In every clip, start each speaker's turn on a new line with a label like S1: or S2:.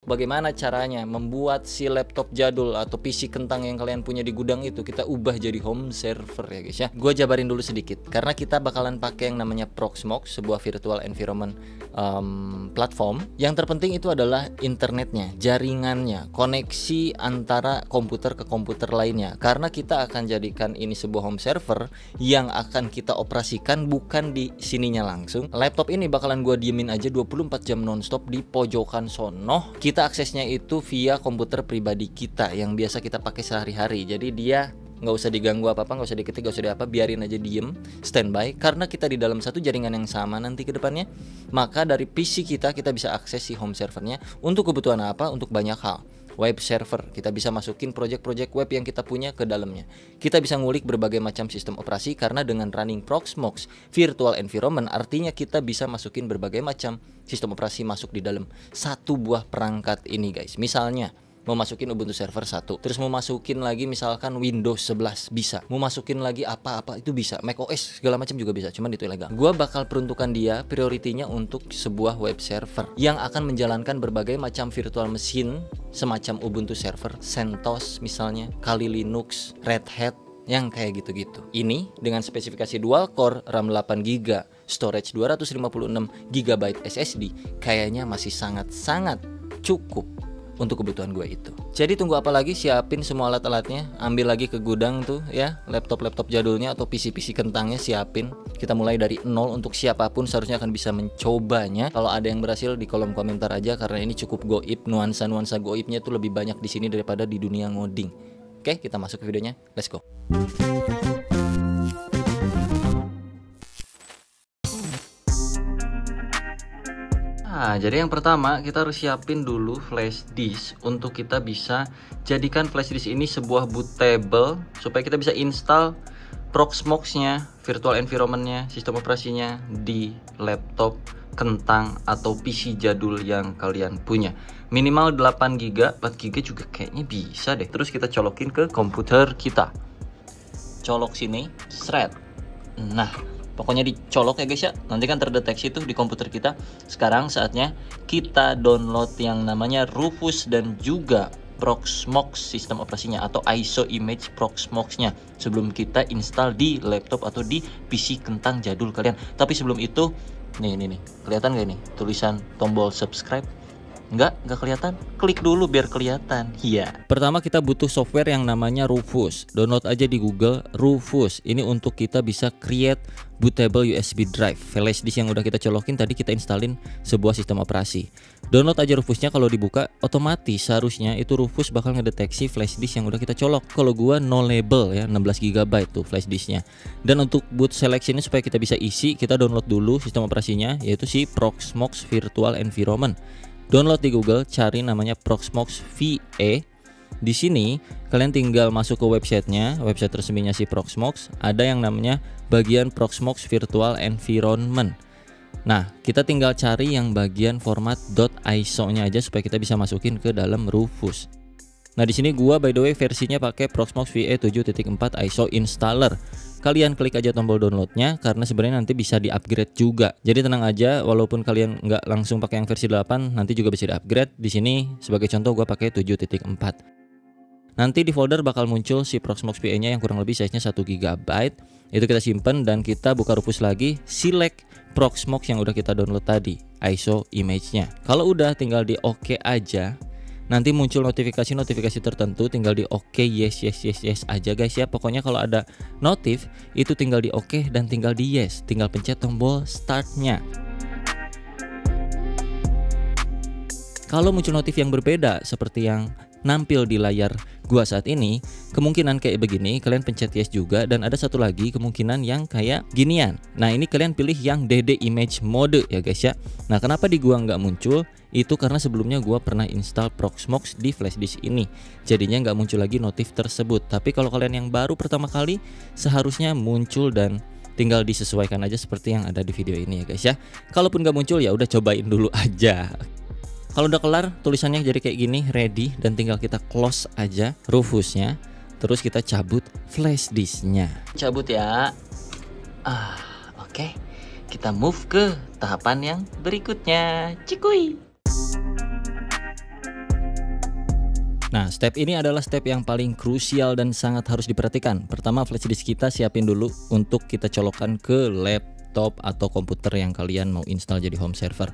S1: bagaimana caranya membuat si laptop jadul atau PC kentang yang kalian punya di gudang itu kita ubah jadi home server ya guys ya. Gue jabarin dulu sedikit karena kita bakalan pakai yang namanya Proxmox, sebuah virtual environment platform. Yang terpenting itu adalah internetnya, jaringannya, koneksi antara komputer ke komputer lainnya. Karena kita akan jadikan ini sebuah home server yang akan kita operasikan bukan di sininya langsung. Laptop ini bakalan gue diemin aja 24 jam nonstop di pojokan sono. Kita aksesnya itu via komputer pribadi kita yang biasa kita pakai sehari-hari. Jadi dia nggak usah diganggu apa-apa, nggak usah diketik, nggak usah apa, biarin aja diem, standby. Karena kita di dalam satu jaringan yang sama nanti ke depannya, maka dari PC kita bisa akses si home servernya untuk kebutuhan apa? Untuk banyak hal. Web server, kita bisa masukin project-project web yang kita punya ke dalamnya. Kita bisa ngulik berbagai macam sistem operasi karena dengan running Proxmox virtual environment artinya kita bisa masukin berbagai macam sistem operasi masuk di dalam satu buah perangkat ini guys. Misalnya mau masukin Ubuntu server 1, terus mau masukin lagi misalkan Windows 11 bisa, mau masukin lagi apa-apa itu bisa, Mac OS segala macam juga bisa, cuman itu ilegal. Gua bakal peruntukan dia prioritinya untuk sebuah web server yang akan menjalankan berbagai macam virtual mesin semacam Ubuntu server, CentOS misalnya, Kali Linux, Red Hat, yang kayak gitu-gitu. Ini dengan spesifikasi dual core, RAM 8GB, storage 256GB SSD, kayaknya masih sangat-sangat cukup untuk kebutuhan gue itu. Jadi tunggu apa lagi, siapin semua alat-alatnya, ambil lagi ke gudang tuh ya, laptop-laptop jadulnya atau PC-PC kentangnya siapin. Kita mulai dari nol, untuk siapapun seharusnya akan bisa mencobanya. Kalau ada yang berhasil di kolom komentar aja karena ini cukup goib, nuansa-nuansa goibnya tuh lebih banyak di sini daripada di dunia ngoding. Oke, kita masuk ke videonya. Let's go. Nah, jadi yang pertama kita harus siapin dulu flash disk untuk kita bisa jadikan flash disk ini sebuah bootable supaya kita bisa install Proxmox-nya, virtual environment-nya, sistem operasinya di laptop kentang atau PC jadul yang kalian punya. Minimal 8GB, 4GB juga kayaknya bisa deh. Terus kita colokin ke komputer kita. Colok sini, shred. Nah, pokoknya dicolok ya guys ya, nanti kan terdeteksi tuh di komputer kita. Sekarang saatnya kita download yang namanya Rufus dan juga Proxmox sistem operasinya atau ISO image Proxmox-nya sebelum kita install di laptop atau di PC kentang jadul kalian. Tapi sebelum itu, nih kelihatan gak nih tulisan tombol subscribe? Enggak kelihatan? Klik dulu biar kelihatan. Iya. Pertama kita butuh software yang namanya Rufus. Download aja di Google Rufus. Ini untuk kita bisa create bootable USB drive. Flash disk yang udah kita colokin tadi kita installin sebuah sistem operasi. Download aja Rufusnya, kalau dibuka otomatis seharusnya itu Rufus bakal ngedeteksi flash disk yang udah kita colok. Kalau gua no label ya, 16GB tuh flash disknya. Dan untuk boot selection ini supaya kita bisa isi, kita download dulu sistem operasinya yaitu si Proxmox Virtual Environment. Download di Google, cari namanya Proxmox VE. Di sini kalian tinggal masuk ke websitenya, website resminya si Proxmox. Ada yang namanya bagian Proxmox Virtual Environment. Nah, kita tinggal cari yang bagian format .iso-nya aja supaya kita bisa masukin ke dalam Rufus. Nah, di sini gua by the way versinya pakai Proxmox VE 7.4 ISO installer. Kalian klik aja tombol downloadnya karena sebenarnya nanti bisa di-upgrade juga. Jadi tenang aja, walaupun kalian nggak langsung pakai yang versi 8, nanti juga bisa di-upgrade. Di sini sebagai contoh gua pakai 7.4. Nanti di folder bakal muncul si Proxmox VE-nya yang kurang lebih size-nya 1GB. Itu kita simpen dan kita buka Rufus lagi, select Proxmox yang udah kita download tadi, ISO image-nya. Kalau udah tinggal di OK aja. Nanti muncul notifikasi tertentu, tinggal di oke, yes aja guys ya. Pokoknya kalau ada notif itu tinggal di oke dan tinggal di yes, tinggal pencet tombol startnya. Kalau muncul notif yang berbeda seperti yang nampil di layar gua saat ini, kemungkinan kayak begini kalian pencet yes juga, dan ada satu lagi kemungkinan yang kayak ginian. Nah, ini kalian pilih yang DD image mode ya guys ya. Nah, kenapa di gua nggak muncul? Itu karena sebelumnya gua pernah install Proxmox di flash disk ini, jadinya nggak muncul lagi notif tersebut. Tapi kalau kalian yang baru pertama kali, seharusnya muncul dan tinggal disesuaikan aja seperti yang ada di video ini ya guys ya. Kalaupun nggak muncul ya udah cobain dulu aja. Kalau udah kelar tulisannya jadi kayak gini, ready, dan tinggal kita close aja Rufusnya, terus kita cabut flash disknya. Cabut ya. Oke. Kita move ke tahapan yang berikutnya. Cikuy. Nah, step ini adalah step yang paling krusial dan sangat harus diperhatikan. Pertama, flash disk kita siapin dulu untuk kita colokkan ke laptop atau komputer yang kalian mau install jadi home server.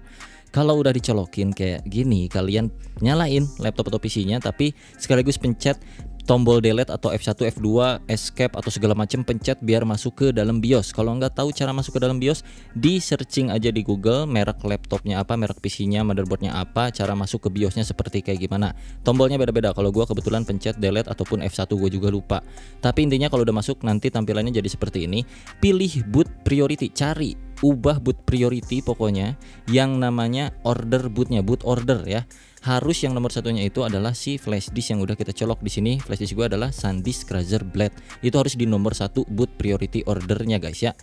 S1: Kalau udah dicolokin kayak gini, kalian nyalain laptop atau PC-nya, tapi sekaligus pencet tombol delete atau F1, F2, escape atau segala macam, pencet biar masuk ke dalam BIOS. Kalau nggak tahu cara masuk ke dalam BIOS, di searching aja di Google merek laptopnya apa, merek PC-nya, motherboardnya apa, cara masuk ke BIOS-nya seperti kayak gimana. Tombolnya beda-beda. Kalau gua kebetulan pencet delete ataupun F1, gua juga lupa. Tapi intinya kalau udah masuk nanti tampilannya jadi seperti ini. Pilih boot priority, cari ubah boot priority pokoknya yang namanya order bootnya, boot order ya. Harus yang nomor satunya itu adalah si flash disk yang udah kita colok di sini. Flash disk gue adalah SanDisk Razer Blade. Itu harus di nomor 1 boot priority ordernya guys ya.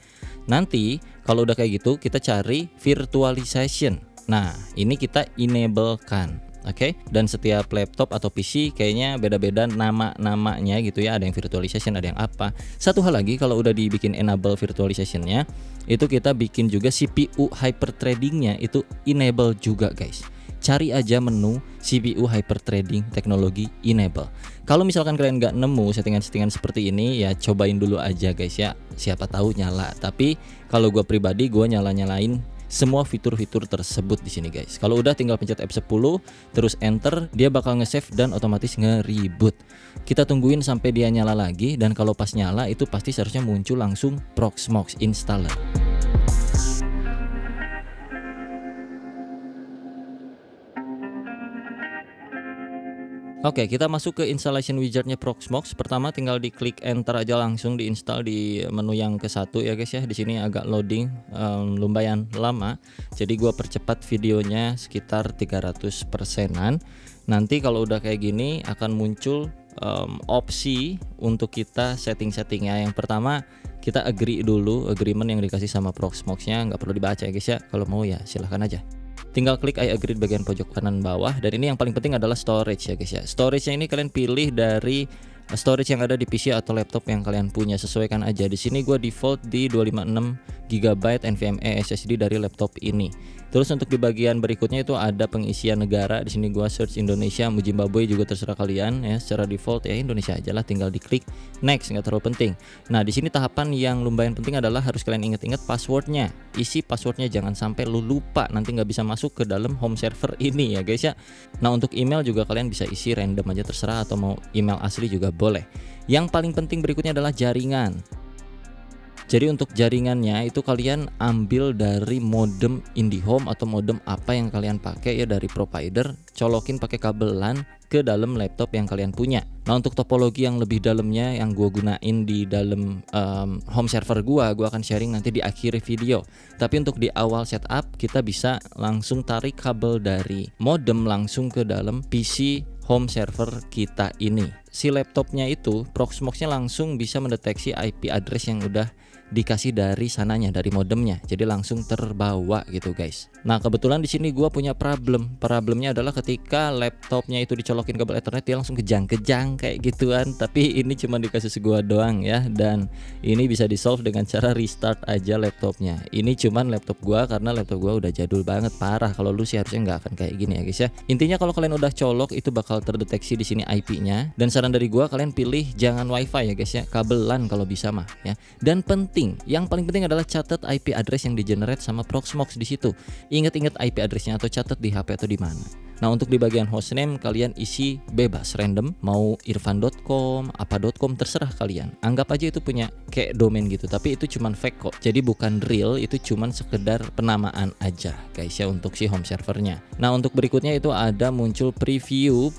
S1: Nanti kalau udah kayak gitu kita cari virtualization. Nah, ini kita enable kan. Oke, dan setiap laptop atau PC kayaknya beda-beda nama-namanya gitu ya. Ada yang virtualization, ada yang apa. Satu hal lagi, kalau udah dibikin enable virtualizationnya, itu kita bikin juga CPU hyperthreadingnya itu enable juga guys. Cari aja menu CPU hyperthreading teknologi enable. Kalau misalkan kalian nggak nemu settingan-settingan seperti ini, ya cobain dulu aja guys ya. Siapa tahu nyala. Tapi kalau gue pribadi, gue nyalain semua fitur-fitur tersebut di sini guys. Kalau udah tinggal pencet F10 terus enter, dia bakal nge-save dan otomatis nge-reboot. Kita tungguin sampai dia nyala lagi, dan kalau pas nyala itu pasti seharusnya muncul langsung Proxmox installer. Oke, kita masuk ke installation wizardnya Proxmox. Pertama tinggal diklik enter aja, langsung diinstal di menu yang ke-1 ya guys ya. Di sini agak loading lumayan lama. Jadi gua percepat videonya sekitar 300%-an. Nanti kalau udah kayak gini akan muncul opsi untuk kita setting-settingnya. Yang pertama kita agree dulu, agreement yang dikasih sama Proxmox-nya nggak perlu dibaca ya guys ya. Kalau mau ya silahkan aja. Tinggal klik I agree di bagian pojok kanan bawah. Dan ini yang paling penting adalah storage ya guys ya. Storage-nya ini kalian pilih dari storage yang ada di PC atau laptop yang kalian punya, sesuaikan aja. Di sini gue default di 256 GB NVMe SSD dari laptop ini. Terus untuk di bagian berikutnya itu ada pengisian negara. Di sini gua search Indonesia, Zimbabwe juga terserah kalian ya. Secara default ya Indonesia aja lah, tinggal diklik next, nggak terlalu penting. Nah, di sini tahapan yang lumayan penting adalah harus kalian ingat-ingat passwordnya. Isi passwordnya, jangan sampai lu lupa, nanti nggak bisa masuk ke dalam home server ini ya guys ya. Nah, untuk email juga kalian bisa isi random aja terserah, atau mau email asli juga boleh. Yang paling penting berikutnya adalah jaringan. Jadi untuk jaringannya itu kalian ambil dari modem IndiHome atau modem apa yang kalian pakai ya dari provider, colokin pakai kabel LAN ke dalam laptop yang kalian punya. Nah, untuk topologi yang lebih dalamnya yang gua gunain di dalam home server gua akan sharing nanti di akhir video. Tapi untuk di awal setup kita bisa langsung tarik kabel dari modem langsung ke dalam PC home server kita ini. Si laptopnya itu Proxmox-nya langsung bisa mendeteksi IP address yang udah dikasih dari sananya, dari modemnya, jadi langsung terbawa gitu guys. Nah, kebetulan di sini gua punya problemnya adalah ketika laptopnya itu dicolokin kabel Ethernet dia langsung kejang-kejang kayak gituan. Tapi ini cuma dikasih gua doang ya, dan ini bisa di solve dengan cara restart aja laptopnya. Ini cuman laptop gua karena laptop gua udah jadul banget parah. Kalau lu sih harusnya nggak akan kayak gini ya guys ya. Intinya kalau kalian udah colok itu bakal terdeteksi di sini IP-nya, dan saran dari gua kalian pilih jangan WiFi ya guys ya, kabel LAN kalau bisa mah ya. Dan yang paling penting adalah catat IP address yang di-generate sama Proxmox di situ. Ingat-ingat IP addressnya atau catat di HP atau di mana. Nah, untuk di bagian hostname kalian isi bebas random, mau irfan.com, apa.com terserah kalian. Anggap aja itu punya kayak domain gitu, tapi itu cuman fake kok. Jadi bukan real, itu cuman sekedar penamaan aja guys ya untuk si home servernya. Nah, untuk berikutnya itu ada muncul preview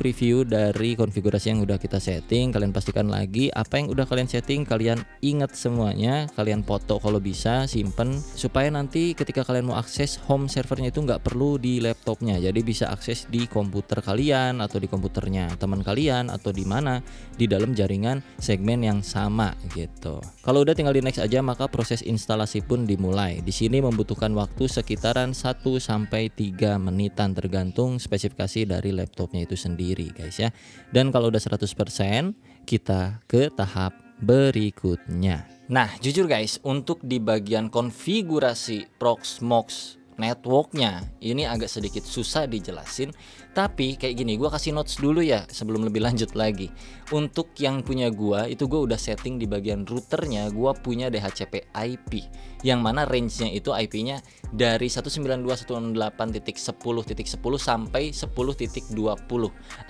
S1: dari konfigurasi yang udah kita setting. Kalian pastikan lagi apa yang udah kalian setting, kalian ingat semuanya, kalian foto kalau bisa, simpen supaya nanti ketika kalian mau akses home servernya itu nggak perlu di laptopnya. Jadi bisa akses di komputer kalian atau di komputernya teman kalian atau di mana di dalam jaringan segmen yang sama gitu. Kalau udah tinggal di next aja, maka proses instalasi pun dimulai. Di sini membutuhkan waktu sekitaran 1 sampai 3 menitan tergantung spesifikasi dari laptopnya itu sendiri guys ya. Dan kalau udah 100% kita ke tahap berikutnya. Nah, jujur guys, untuk di bagian konfigurasi Proxmox
S2: networknya. Ini agak sedikit susah dijelasin, tapi kayak gini, gue kasih notes dulu ya sebelum lebih lanjut lagi. Untuk yang punya gue itu gue udah setting di bagian routernya, gue punya DHCP IP yang mana range-nya itu IP-nya dari 192.168.10.10 sampai 10.20.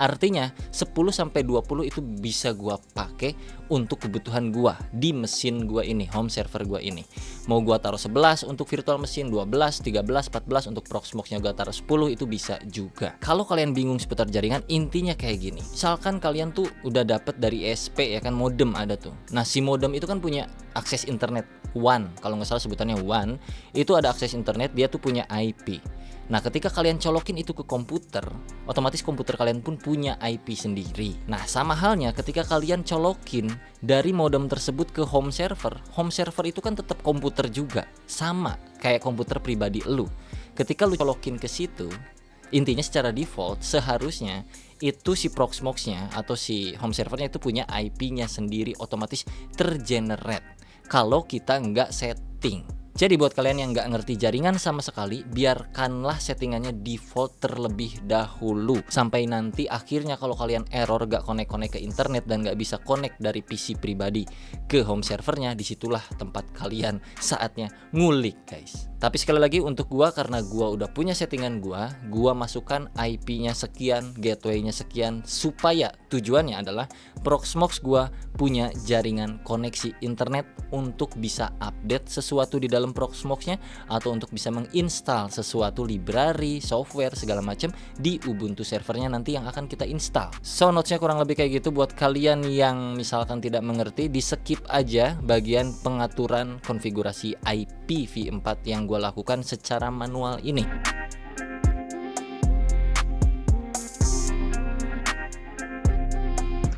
S2: Artinya 10 sampai 20 itu bisa gua pakai untuk kebutuhan gua di mesin gua ini, home server gua ini. Mau gua taruh 11 untuk virtual mesin, 12, 13, 14 untuk Proxmox-nya gua taruh 10 itu bisa juga. Kalau kalian bingung seputar jaringan, intinya kayak gini. Misalkan kalian tuh udah dapet dari ESP ya kan, modem ada tuh. Nah, si modem itu kan punya akses internet WAN, kalau nggak salah sebutannya WAN, itu ada akses internet, dia tuh punya IP. Nah, ketika kalian colokin itu ke komputer, otomatis komputer kalian pun punya IP sendiri. Nah, sama halnya ketika kalian colokin dari modem tersebut ke home server itu kan tetap komputer juga, sama kayak komputer pribadi lu. Ketika lu colokin ke situ, intinya secara default seharusnya itu si Proxmox-nya atau si home servernya itu punya IP-nya sendiri, otomatis tergenerate kalau kita nggak setting. Jadi buat kalian yang nggak ngerti jaringan sama sekali, biarkanlah settingannya default terlebih dahulu. Sampai nanti akhirnya kalau kalian error gak connect ke internet dan nggak bisa connect dari PC pribadi ke home servernya, disitulah tempat kalian saatnya ngulik guys. Tapi sekali lagi untuk gua, karena gua udah punya settingan gua masukkan IP-nya sekian, gateway-nya sekian, supaya tujuannya adalah Proxmox gua punya jaringan koneksi internet untuk bisa update sesuatu di dalam Proxmox-nya atau untuk bisa menginstal sesuatu library, software segala macam di Ubuntu servernya nanti yang akan kita install. So notes-nya kurang lebih kayak gitu. Buat kalian yang misalkan tidak mengerti, di skip aja bagian pengaturan konfigurasi IPv4 yang gue lakukan secara manual ini.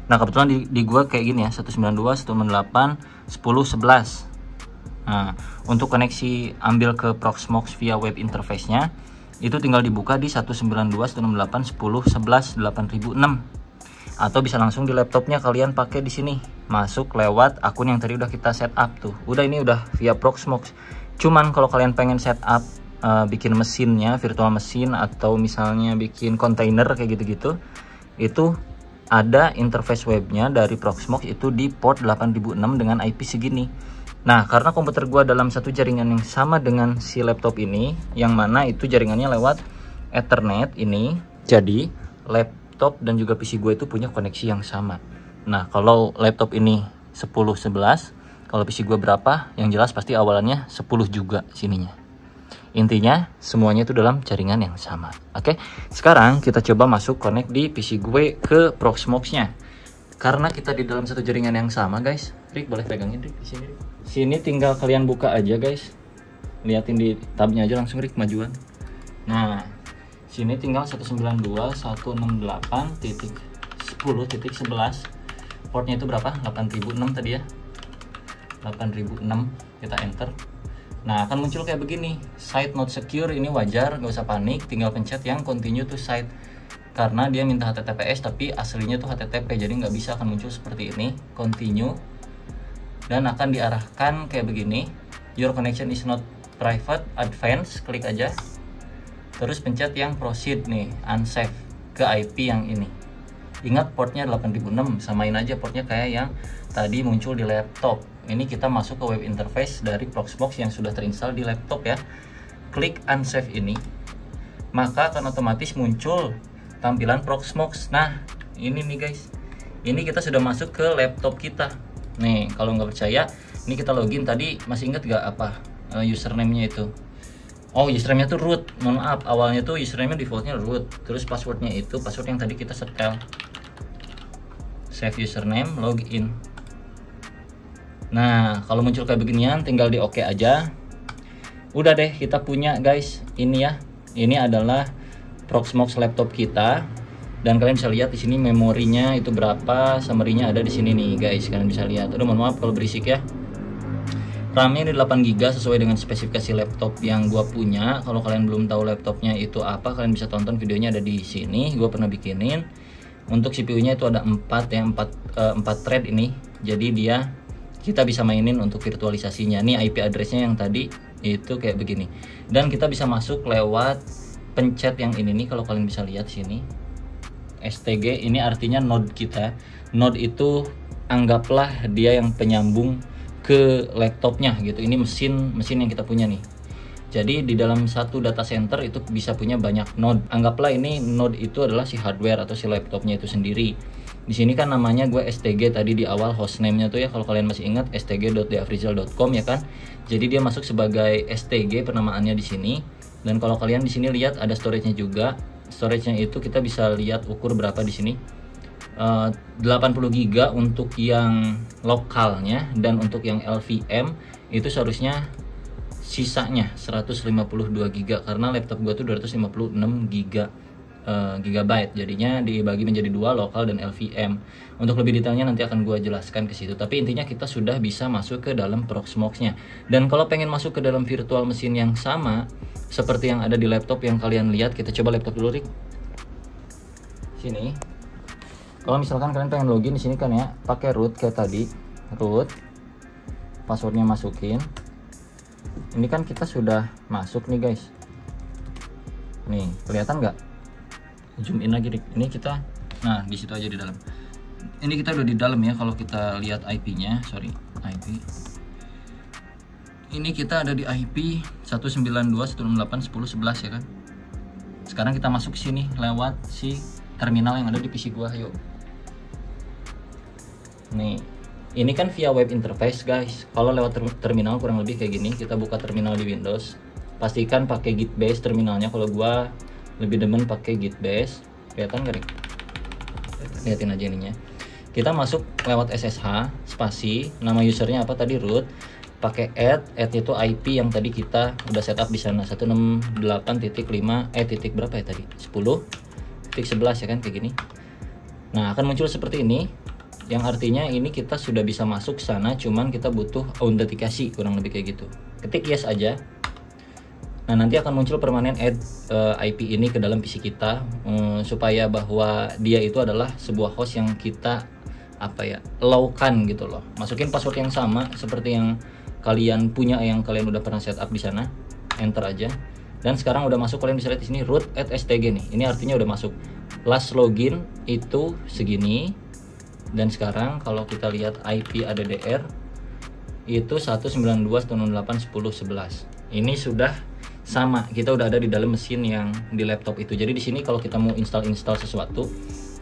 S1: Nah, kebetulan di gua kayak gini ya, 192.168.10.11. Nah, untuk koneksi ambil ke Proxmox via web interface-nya itu tinggal dibuka di 192.168.10.11.8006. Atau bisa langsung di laptopnya kalian pakai di sini. Masuk lewat akun yang tadi udah kita setup tuh. Udah, ini udah via Proxmox. Cuman kalau kalian pengen setup bikin mesinnya, virtual mesin, atau misalnya bikin kontainer kayak gitu-gitu, itu ada interface webnya dari Proxmox itu di port 8006 dengan IP segini. Nah, karena komputer gua dalam satu jaringan yang sama dengan si laptop ini, yang mana itu jaringannya lewat Ethernet ini, jadi laptop dan juga PC gue itu punya koneksi yang sama. Nah, kalau laptop ini 10.11, kalau PC gue berapa, yang jelas pasti awalannya 10 juga sininya. Intinya semuanya itu dalam jaringan yang sama. Oke, sekarang kita coba masuk connect di PC gue ke Proxmox-nya. Karena kita di dalam satu jaringan yang sama, guys. Rick, boleh pegangin Rick di sini. Sini tinggal kalian buka aja, guys. Liatin di tabnya aja langsung, Rick, majuan. Nah, sini tinggal 192.168.10.11. Portnya itu berapa? 8006 tadi ya. 8006, kita enter. Nah, akan muncul kayak begini, site not secure. Ini wajar, gak usah panik, tinggal pencet yang continue to site, karena dia minta HTTPS tapi aslinya tuh HTTP, jadi nggak bisa, akan muncul seperti ini, continue, dan akan diarahkan kayak begini, your connection is not private, advance, klik aja, terus pencet yang proceed nih, unsafe ke IP yang ini. Ingat portnya 8006, samain aja portnya kayak yang tadi muncul di laptop. Ini kita masuk ke web interface dari Proxmox yang sudah terinstall di laptop ya. Klik unsafe ini, maka akan otomatis muncul tampilan Proxmox. Nah, ini nih guys, ini kita sudah masuk ke laptop kita. Nih, kalau nggak percaya, ini kita login. Tadi masih ingat gak apa username-nya itu? Oh, username-nya tuh root. Mohon maaf, awalnya tuh username-nya defaultnya root. Terus passwordnya itu password yang tadi kita setel. Save username, login. Nah, kalau muncul kayak beginian, tinggal di oke aja. Udah deh, kita punya guys. Ini ya, ini adalah Proxmox laptop kita. Dan kalian bisa lihat di sini memorinya itu berapa, summary-nya ada di sini nih guys. Kalian bisa lihat. Aduh, mohon maaf kalau berisik ya. RAM-nya di 8GB sesuai dengan spesifikasi laptop yang gua punya. Kalau kalian belum tahu laptopnya itu apa, kalian bisa tonton videonya ada di sini. Gua pernah bikinin. Untuk CPU-nya itu ada 4 ya, 4 thread ini. Jadi dia kita bisa mainin untuk virtualisasinya. Nih IP address-nya yang tadi
S2: itu kayak begini. Dan kita bisa masuk lewat pencet yang ini nih, kalau kalian bisa lihat sini. STG ini artinya node kita. Node itu anggaplah dia yang penyambung ke laptopnya gitu. Ini mesin yang kita punya nih. Jadi di dalam satu data center itu bisa punya banyak node. Anggaplah ini node itu adalah si hardware atau si laptopnya itu sendiri. Di sini kan namanya gue STG tadi di awal hostname-nya tuh ya, kalau kalian masih ingat stg.deafrizal.com ya kan. Jadi dia masuk sebagai STG penamaannya di sini. Dan kalau kalian di sini lihat ada storage-nya juga. Storage-nya itu kita bisa lihat ukur berapa di sini. 80 GB untuk yang lokalnya, dan untuk yang LVM itu seharusnya sisanya 152 GB karena laptop gua tuh 256 gigabyte, jadinya dibagi menjadi dua, lokal dan LVM. Untuk lebih detailnya nanti akan gua jelaskan ke situ, tapi intinya kita sudah bisa masuk ke dalam Proxmox-nya. Dan kalau pengen masuk ke dalam virtual mesin yang sama seperti yang ada di laptop yang kalian lihat, kita coba laptop dulu, Rik. Sini. Kalau misalkan kalian pengen login di sini kan ya, pakai root kayak tadi, root, passwordnya masukin. Ini kan kita sudah masuk nih guys. Nih kelihatan nggak? Zoom in lagi, Rik. Ini kita, nah di situ aja di dalam. Ini kita udah di dalam ya. Kalau kita lihat IP-nya, IP. Ini kita ada di IP 192.168.10.11 ya kan. Sekarang kita masuk sini lewat si terminal yang ada di PC gua, yuk. Nih, ini kan via web interface guys. Kalau lewat terminal kurang lebih kayak gini. Kita buka terminal di Windows. Pastikan pakai Git base terminalnya. Kalau gua lebih demen pakai Git base. Kelihatan gak, Rik? Lihatin aja ininya. Kita masuk lewat SSH, spasi, nama usernya apa tadi, root. Pakai add itu IP yang tadi kita udah setup di sana, 168.5 titik berapa ya tadi? 10.11 ya kan, kayak gini. Nah, akan muncul seperti ini. Yang artinya ini kita sudah bisa masuk sana, cuman kita butuh autentikasi, kurang lebih kayak gitu. Ketik yes aja. Nah, nanti akan muncul permanen add IP ini ke dalam PC kita, supaya bahwa dia itu adalah sebuah host yang kita allow-kan gitu loh. Masukin password yang sama seperti yang kalian punya, yang kalian udah pernah setup di sana. Enter aja. Dan sekarang udah masuk, kalian bisa lihat di sini root @stg nih. Ini artinya udah masuk. Last login itu segini. Dan sekarang kalau kita lihat IP ADDR itu 192.168.10.11. Ini sudah sama, kita udah ada di dalam mesin yang di laptop itu. Jadi di sini kalau kita mau install sesuatu,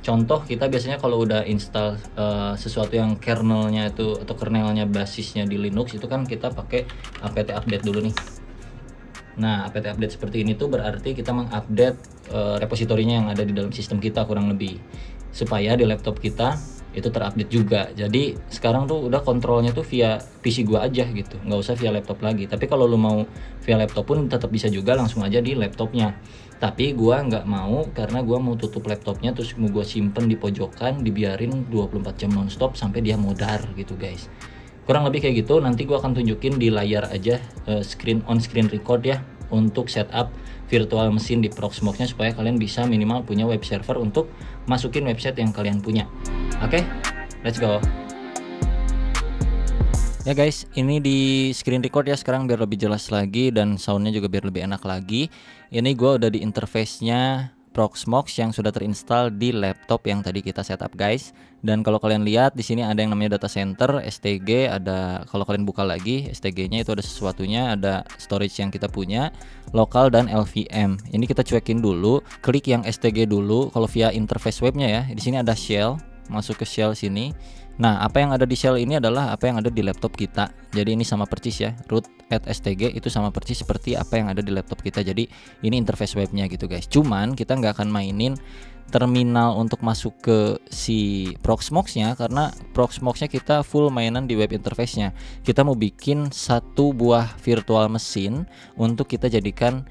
S2: contoh kita biasanya kalau udah install sesuatu yang kernelnya itu atau kernelnya basisnya di Linux itu kan kita pakai apt update dulu nih. Nah, apt update seperti ini tuh berarti kita mengupdate repositorinya yang ada di dalam sistem kita kurang lebih, supaya di laptop kita itu terupdate juga. Jadi sekarang tuh udah kontrolnya tuh via PC gua aja gitu, nggak usah via laptop lagi. Tapi kalau lu mau via laptop pun tetap bisa juga, langsung aja di laptopnya. Tapi gua nggak mau, karena gua mau tutup laptopnya terus mau gua simpen di pojokan, dibiarin 24 jam nonstop sampai dia modar gitu guys. Kurang lebih kayak gitu. Nanti gua akan tunjukin di layar aja, on screen record ya, untuk setup virtual mesin di Proxmox-nya, supaya kalian bisa minimal punya web server untuk masukin website yang kalian punya. Oke, let's go. Ya guys, ini di screen record ya sekarang biar lebih jelas lagi dan soundnya juga biar lebih enak lagi. Ini gue udah di interface-nya Proxmox yang sudah terinstall di laptop yang tadi kita setup guys. Dan kalau kalian lihat di sini ada yang namanya data center, STG, ada, kalau kalian buka lagi STG-nya itu ada sesuatunya, ada storage yang kita punya, lokal dan LVM. Ini kita cuekin dulu, klik yang STG dulu. Kalau via interface webnya ya, di sini ada shell, masuk ke shell sini. Nah, apa yang ada di shell ini adalah apa yang ada di laptop kita. Jadi ini sama persis ya, root @stg itu sama persis seperti apa yang ada di laptop kita. Jadi ini interface webnya gitu guys. Cuman kita nggak akan mainin terminal untuk masuk ke si Proxmox-nya, karena Proxmox-nya kita full mainan di web interface-nya. Kita mau bikin satu buah virtual mesin untuk kita jadikan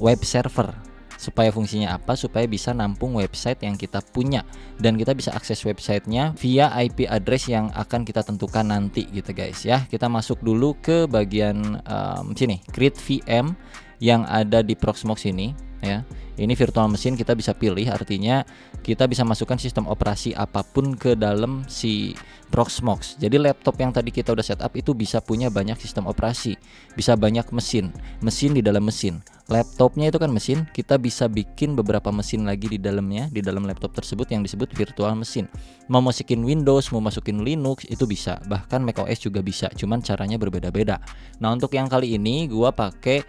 S2: web server. Supaya fungsinya apa? Supaya bisa nampung website yang kita punya, dan kita bisa akses websitenya via IP address yang akan kita tentukan nanti gitu guys ya. Kita masuk dulu ke bagian sini, create VM yang ada di Proxmox ini ya. Ini virtual machine kita bisa pilih, artinya kita bisa masukkan sistem operasi apapun ke dalam si Proxmox. Jadi laptop yang tadi kita udah setup itu bisa punya banyak sistem operasi, bisa banyak mesin di dalam mesin. Laptopnya itu kan mesin, kita bisa bikin beberapa mesin lagi di dalamnya, di dalam laptop tersebut yang disebut virtual machine. Mau masukin Windows, mau masukin Linux itu bisa, bahkan macOS juga bisa, cuman caranya berbeda-beda. Nah, untuk yang kali ini gua pakai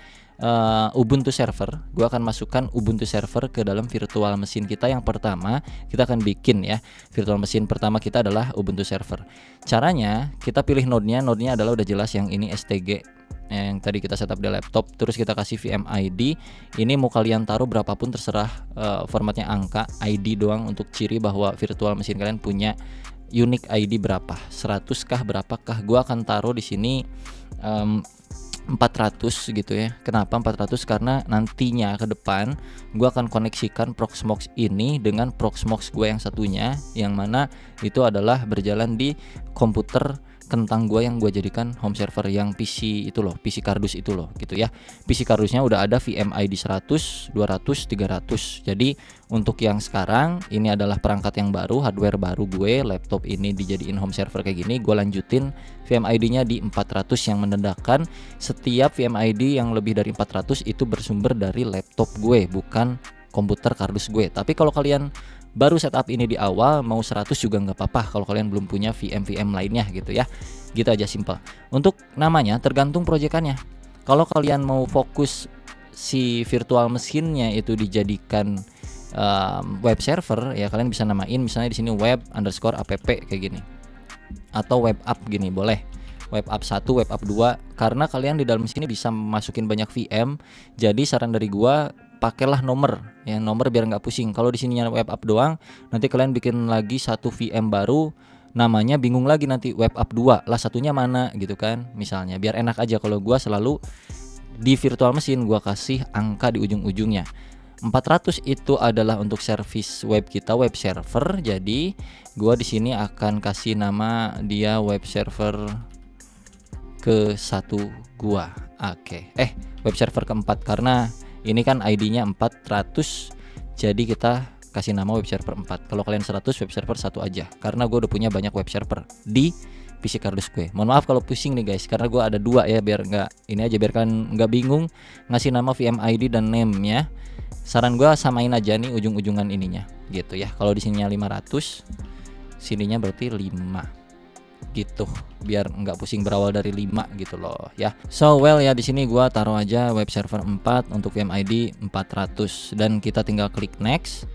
S2: Ubuntu server. Gua akan masukkan Ubuntu server ke dalam virtual machine kita. Yang pertama kita akan bikin ya, virtual machine pertama kita adalah Ubuntu server. Caranya kita pilih node-nya adalah udah jelas yang ini STG yang tadi kita setup di laptop. Terus kita kasih VMID. Ini mau kalian taruh berapapun terserah, formatnya angka, ID doang untuk ciri bahwa virtual machine kalian punya unique ID berapa, 100 kah berapakah. Gua akan taruh di sini 400 gitu ya. Kenapa 400? Karena nantinya ke depan gue akan koneksikan Proxmox ini dengan Proxmox gue yang satunya, yang mana itu adalah berjalan di komputer kentang gue yang gue jadikan home server yang PC itu loh, PC kardus itu loh gitu ya. PC kardusnya udah ada VMID 100, 200, 300. Jadi untuk yang sekarang ini adalah perangkat yang baru, hardware baru gue, laptop ini dijadiin home server kayak gini. Gue lanjutin VMID-nya di 400 yang menandakan setiap VMID yang lebih dari 400 itu bersumber dari laptop gue, bukan komputer kardus gue. Tapi kalau kalian baru setup ini di awal, mau 100 juga nggak apa-apa kalau kalian belum punya VM lainnya gitu ya. Gitu aja, simple. Untuk namanya tergantung proyekannya. Kalau kalian mau fokus si virtual machine-nya itu dijadikan web server ya, kalian bisa namain misalnya di sini web_app kayak gini, atau web app gini boleh, web app 1, web app 2, karena kalian di dalam sini bisa masukin banyak VM. Jadi saran dari gua, pakailah nomor ya, nomor biar nggak pusing. Kalau di sininya web app doang, nanti kalian bikin lagi satu VM baru, namanya bingung lagi nanti, web app 2 lah satunya mana gitu kan. Misalnya biar enak aja, kalau gua selalu di virtual machine gua kasih angka di ujung-ujungnya. 400 itu adalah untuk service web kita, web server. Jadi gua di sini akan kasih nama dia web server ke satu gua. Oke. Web server keempat, karena ini kan ID-nya 400, jadi kita kasih nama web server 4. Kalau kalian 100, web server 1 aja, karena gue udah punya banyak web server di PC kardus gue. Mohon maaf kalau pusing nih guys, karena gue ada 2 ya, biar nggak ini aja, biar kalian nggak bingung ngasih nama VMID dan name-nya. Saran gue samain aja nih ujung-ujungan ininya gitu ya. Kalau di sininya 500, sininya berarti 5 gitu, biar nggak pusing berawal dari 5 gitu loh ya. So well ya, di sini gua taruh aja web server 4 untuk VMID 400 dan kita tinggal klik next.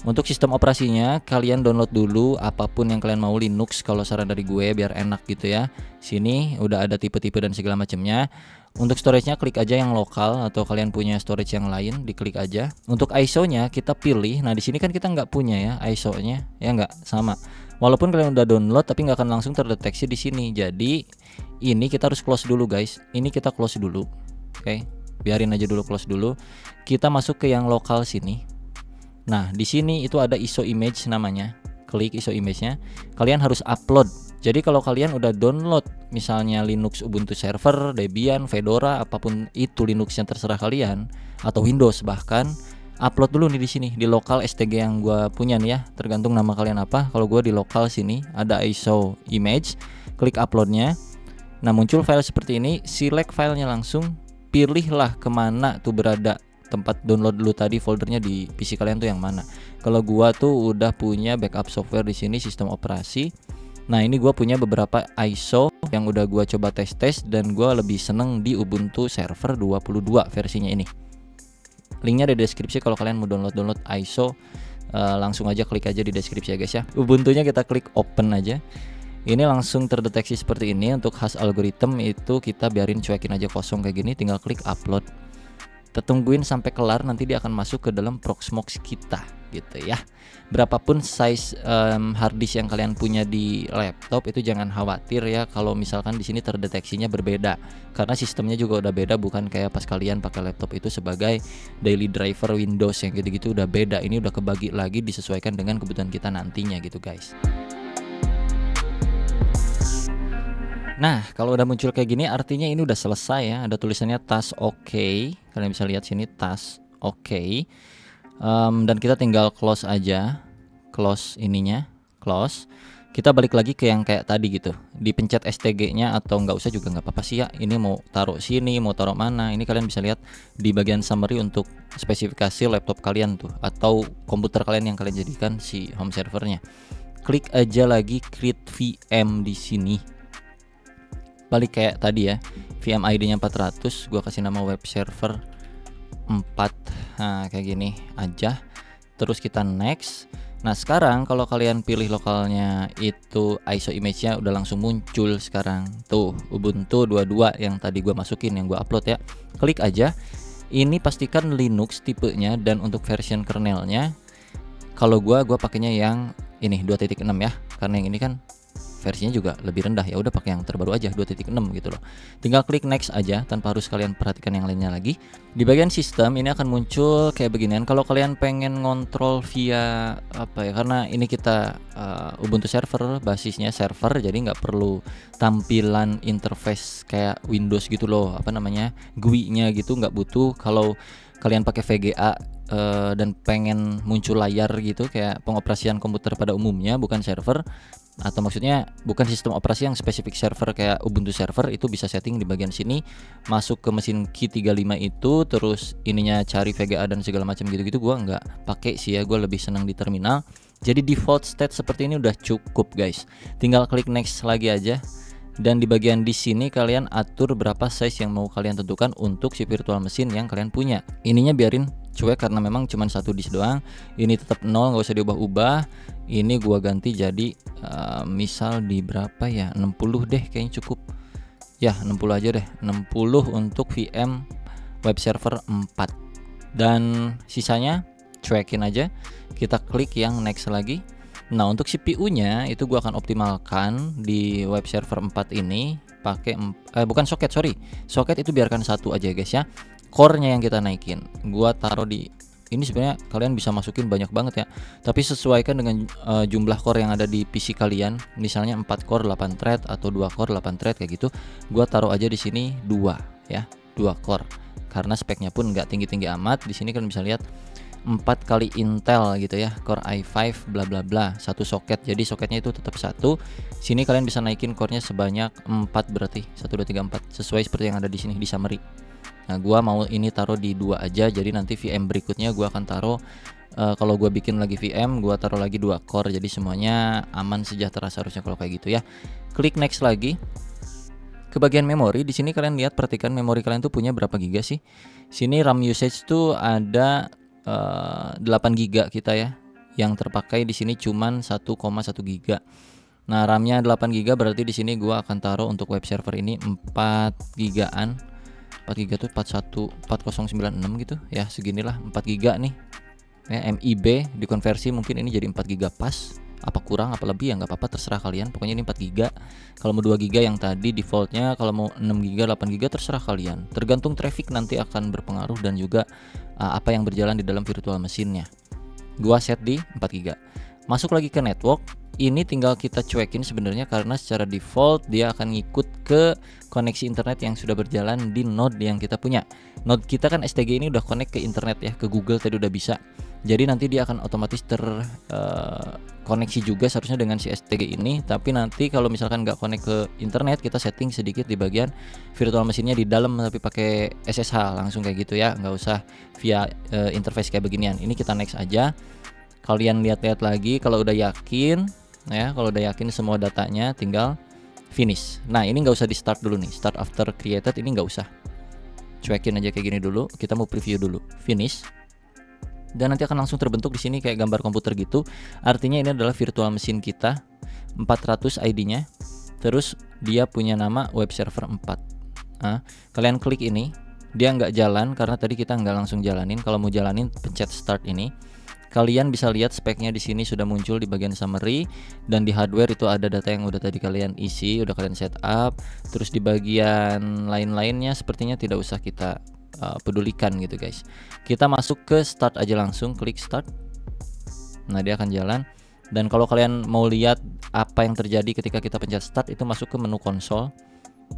S2: Untuk sistem operasinya kalian download dulu apapun yang kalian mau, Linux kalau saran dari gue biar enak gitu ya. Sini udah ada tipe-tipe dan segala macamnya. Untuk storage-nya klik aja yang lokal, atau kalian punya storage yang lain diklik aja. Untuk ISO-nya kita pilih. Nah di sini kan kita nggak punya ya ISO-nya, ya nggak sama. Walaupun kalian udah download, tapi nggak akan langsung terdeteksi di sini. Jadi ini kita harus close dulu guys. Ini kita close dulu, oke? Biarin aja dulu, close dulu. Kita masuk ke yang lokal sini. Nah di sini itu ada ISO image namanya. Klik ISO image-nya. Kalian harus upload. Jadi kalau kalian udah download misalnya Linux Ubuntu server, Debian, Fedora, apapun itu Linux yang terserah kalian, atau Windows bahkan, upload dulu nih di sini di lokal STG yang gue punya nih ya, tergantung nama kalian apa. Kalau gue di lokal sini ada ISO image, klik uploadnya. Nah muncul file seperti ini, select filenya langsung, pilihlah kemana tuh berada tempat download dulu tadi, foldernya di PC kalian tuh yang mana. Kalau gue tuh udah punya backup software di sini, sistem operasi. Nah ini gue punya beberapa ISO yang udah gue coba tes dan gue lebih seneng di Ubuntu server 22 versinya ini. Linknya di deskripsi kalau kalian mau download ISO, langsung aja klik aja di deskripsi ya guys ya. Ubuntunya kita klik open aja. Ini langsung terdeteksi seperti ini. Untuk hash algorithm itu kita biarin cuekin aja kosong kayak gini, tinggal klik upload. Kita tungguin sampai kelar, nanti dia akan masuk ke dalam Proxmox kita gitu ya. Berapapun size hard disk yang kalian punya di laptop itu jangan khawatir ya kalau misalkan di sini terdeteksinya berbeda, karena sistemnya juga udah beda, bukan kayak pas kalian pakai laptop itu sebagai daily driver Windows yang gitu-gitu udah beda. Ini udah kebagi lagi, disesuaikan dengan kebutuhan kita nantinya gitu guys. Nah, kalau udah muncul kayak gini artinya ini udah selesai ya. Ada tulisannya task OK. Kalian bisa lihat sini task OK. Dan kita tinggal close aja. Close ininya, close. Kita balik lagi ke yang kayak tadi gitu. Dipencet STG-nya atau nggak usah juga nggak apa-apa sih ya. Ini mau taruh sini, mau taruh mana. Ini kalian bisa lihat di bagian summary untuk spesifikasi laptop kalian tuh atau komputer kalian yang kalian jadikan si home servernya. Klik aja lagi create VM di sini. Balik kayak tadi ya. VM ID-nya 400, gua kasih nama web server 4. Nah, kayak gini aja. Terus kita next. Nah, sekarang kalau kalian pilih lokalnya itu ISO image-nya udah langsung muncul sekarang. Tuh, Ubuntu 22 yang tadi gua masukin, yang gua upload ya. Klik aja. Ini pastikan Linux tipenya dan untuk version kernelnya kalau gua pakainya yang ini 2.6 ya. Karena yang ini kan versinya juga lebih rendah, ya udah pakai yang terbaru aja 2.6 gitu loh. Tinggal klik next aja tanpa harus kalian perhatikan yang lainnya lagi. Di bagian sistem ini akan muncul kayak beginian. Kalau kalian pengen ngontrol via apa ya, karena ini kita Ubuntu server, basisnya server, jadi nggak perlu tampilan interface kayak Windows gitu loh, apa namanya, GUI-nya gitu nggak butuh. Kalau kalian pakai VGA dan pengen muncul layar gitu kayak pengoperasian komputer pada umumnya, bukan server, atau maksudnya bukan sistem operasi yang spesifik server kayak Ubuntu server, itu bisa setting di bagian sini, masuk ke mesin Key35 itu, terus ininya cari VGA dan segala macam gitu-gitu. Gua nggak pakai sih ya, gue lebih senang di terminal. Jadi default state seperti ini udah cukup guys. Tinggal klik next lagi aja. Dan di bagian di sini kalian atur berapa size yang mau kalian tentukan untuk si virtual mesin yang kalian punya. Ininya biarin cuek karena memang cuma satu disk doang. Ini tetap 0, nggak usah diubah-ubah. Ini gua ganti jadi misal di berapa ya, 60 deh kayaknya cukup. Ya 60 aja deh, 60 untuk VM web server 4. Dan sisanya cuekin aja. Kita klik yang next lagi. Nah, untuk CPU-nya itu gua akan optimalkan di web server 4 ini pakai bukan soket, sorry. Soket itu biarkan satu aja guys ya. Core-nya yang kita naikin. Gua taruh di ini, sebenarnya kalian bisa masukin banyak banget ya. Tapi sesuaikan dengan jumlah core yang ada di PC kalian. Misalnya 4 core 8 thread atau 2 core 8 thread kayak gitu. Gua taruh aja di sini 2 ya, 2 core. Karena speknya pun nggak tinggi-tinggi amat. Di sini kalian bisa lihat 4 kali Intel gitu ya, Core i5 bla bla bla, satu soket. Jadi soketnya itu tetap satu. Sini kalian bisa naikin core-nya sebanyak 4 berarti 1 2 3 4 sesuai seperti yang ada di sini di summary. Nah, gua mau ini taruh di 2 aja. Jadi nanti VM berikutnya gua akan taruh kalau gua bikin lagi VM, gua taruh lagi 2 core. Jadi semuanya aman sejahtera seharusnya kalau kayak gitu ya. Klik next lagi. Ke bagian memori, di sini kalian lihat, perhatikan memori kalian tuh punya berapa giga sih. Sini RAM usage tuh ada 8 giga kita ya. Yang terpakai di sini cuman 1,1 giga. Nah, RAM-nya 8 giga berarti di sini gua akan taruh untuk web server ini 4 gigaan. 4 giga tuh 4096 gitu ya, seginilah 4 giga nih. Ya, MIB dikonversi mungkin ini jadi 4 giga pas. Apa kurang apa lebih ya nggak apa-apa, terserah kalian. Pokoknya ini 4 giga. Kalau mau 2 giga yang tadi defaultnya, kalau mau 6 giga 8 giga terserah kalian. Tergantung traffic nanti akan berpengaruh dan juga apa yang berjalan di dalam virtual mesinnya. Gua set di 4 giga. Masuk lagi ke network. Ini tinggal kita cuekin sebenarnya karena secara default dia akan ngikut ke koneksi internet yang sudah berjalan di node yang kita punya. Node kita kan STG ini udah connect ke internet ya, ke Google tadi udah bisa. Jadi nanti dia akan otomatis terkoneksi juga seharusnya dengan si STG ini. Tapi nanti kalau misalkan nggak connect ke internet, kita setting sedikit di bagian virtual mesinnya di dalam tapi pakai SSH langsung kayak gitu ya, nggak usah via interface kayak beginian. Ini kita next aja. Kalian lihat-lihat lagi, kalau udah yakin ya, kalau udah yakin semua datanya, tinggal finish. Nah, ini nggak usah di start dulu nih, start after created ini nggak usah. Cuekin aja kayak gini dulu. Kita mau preview dulu, finish. Dan nanti akan langsung terbentuk di sini kayak gambar komputer gitu. Artinya ini adalah virtual mesin kita, 400 ID-nya. Terus dia punya nama web server 4. Nah, kalian klik ini, dia nggak jalan karena tadi kita nggak langsung jalanin. Kalau mau jalanin, pencet start ini. Kalian bisa lihat speknya di sini sudah muncul di bagian summary, dan di hardware itu ada data yang udah tadi kalian isi, udah kalian set up. Terus di bagian lain-lainnya sepertinya tidak usah kita pedulikan gitu guys. Kita masuk ke start aja langsung, klik start. Nah, dia akan jalan. Dan kalau kalian mau lihat apa yang terjadi ketika kita pencet start, itu masuk ke menu konsol.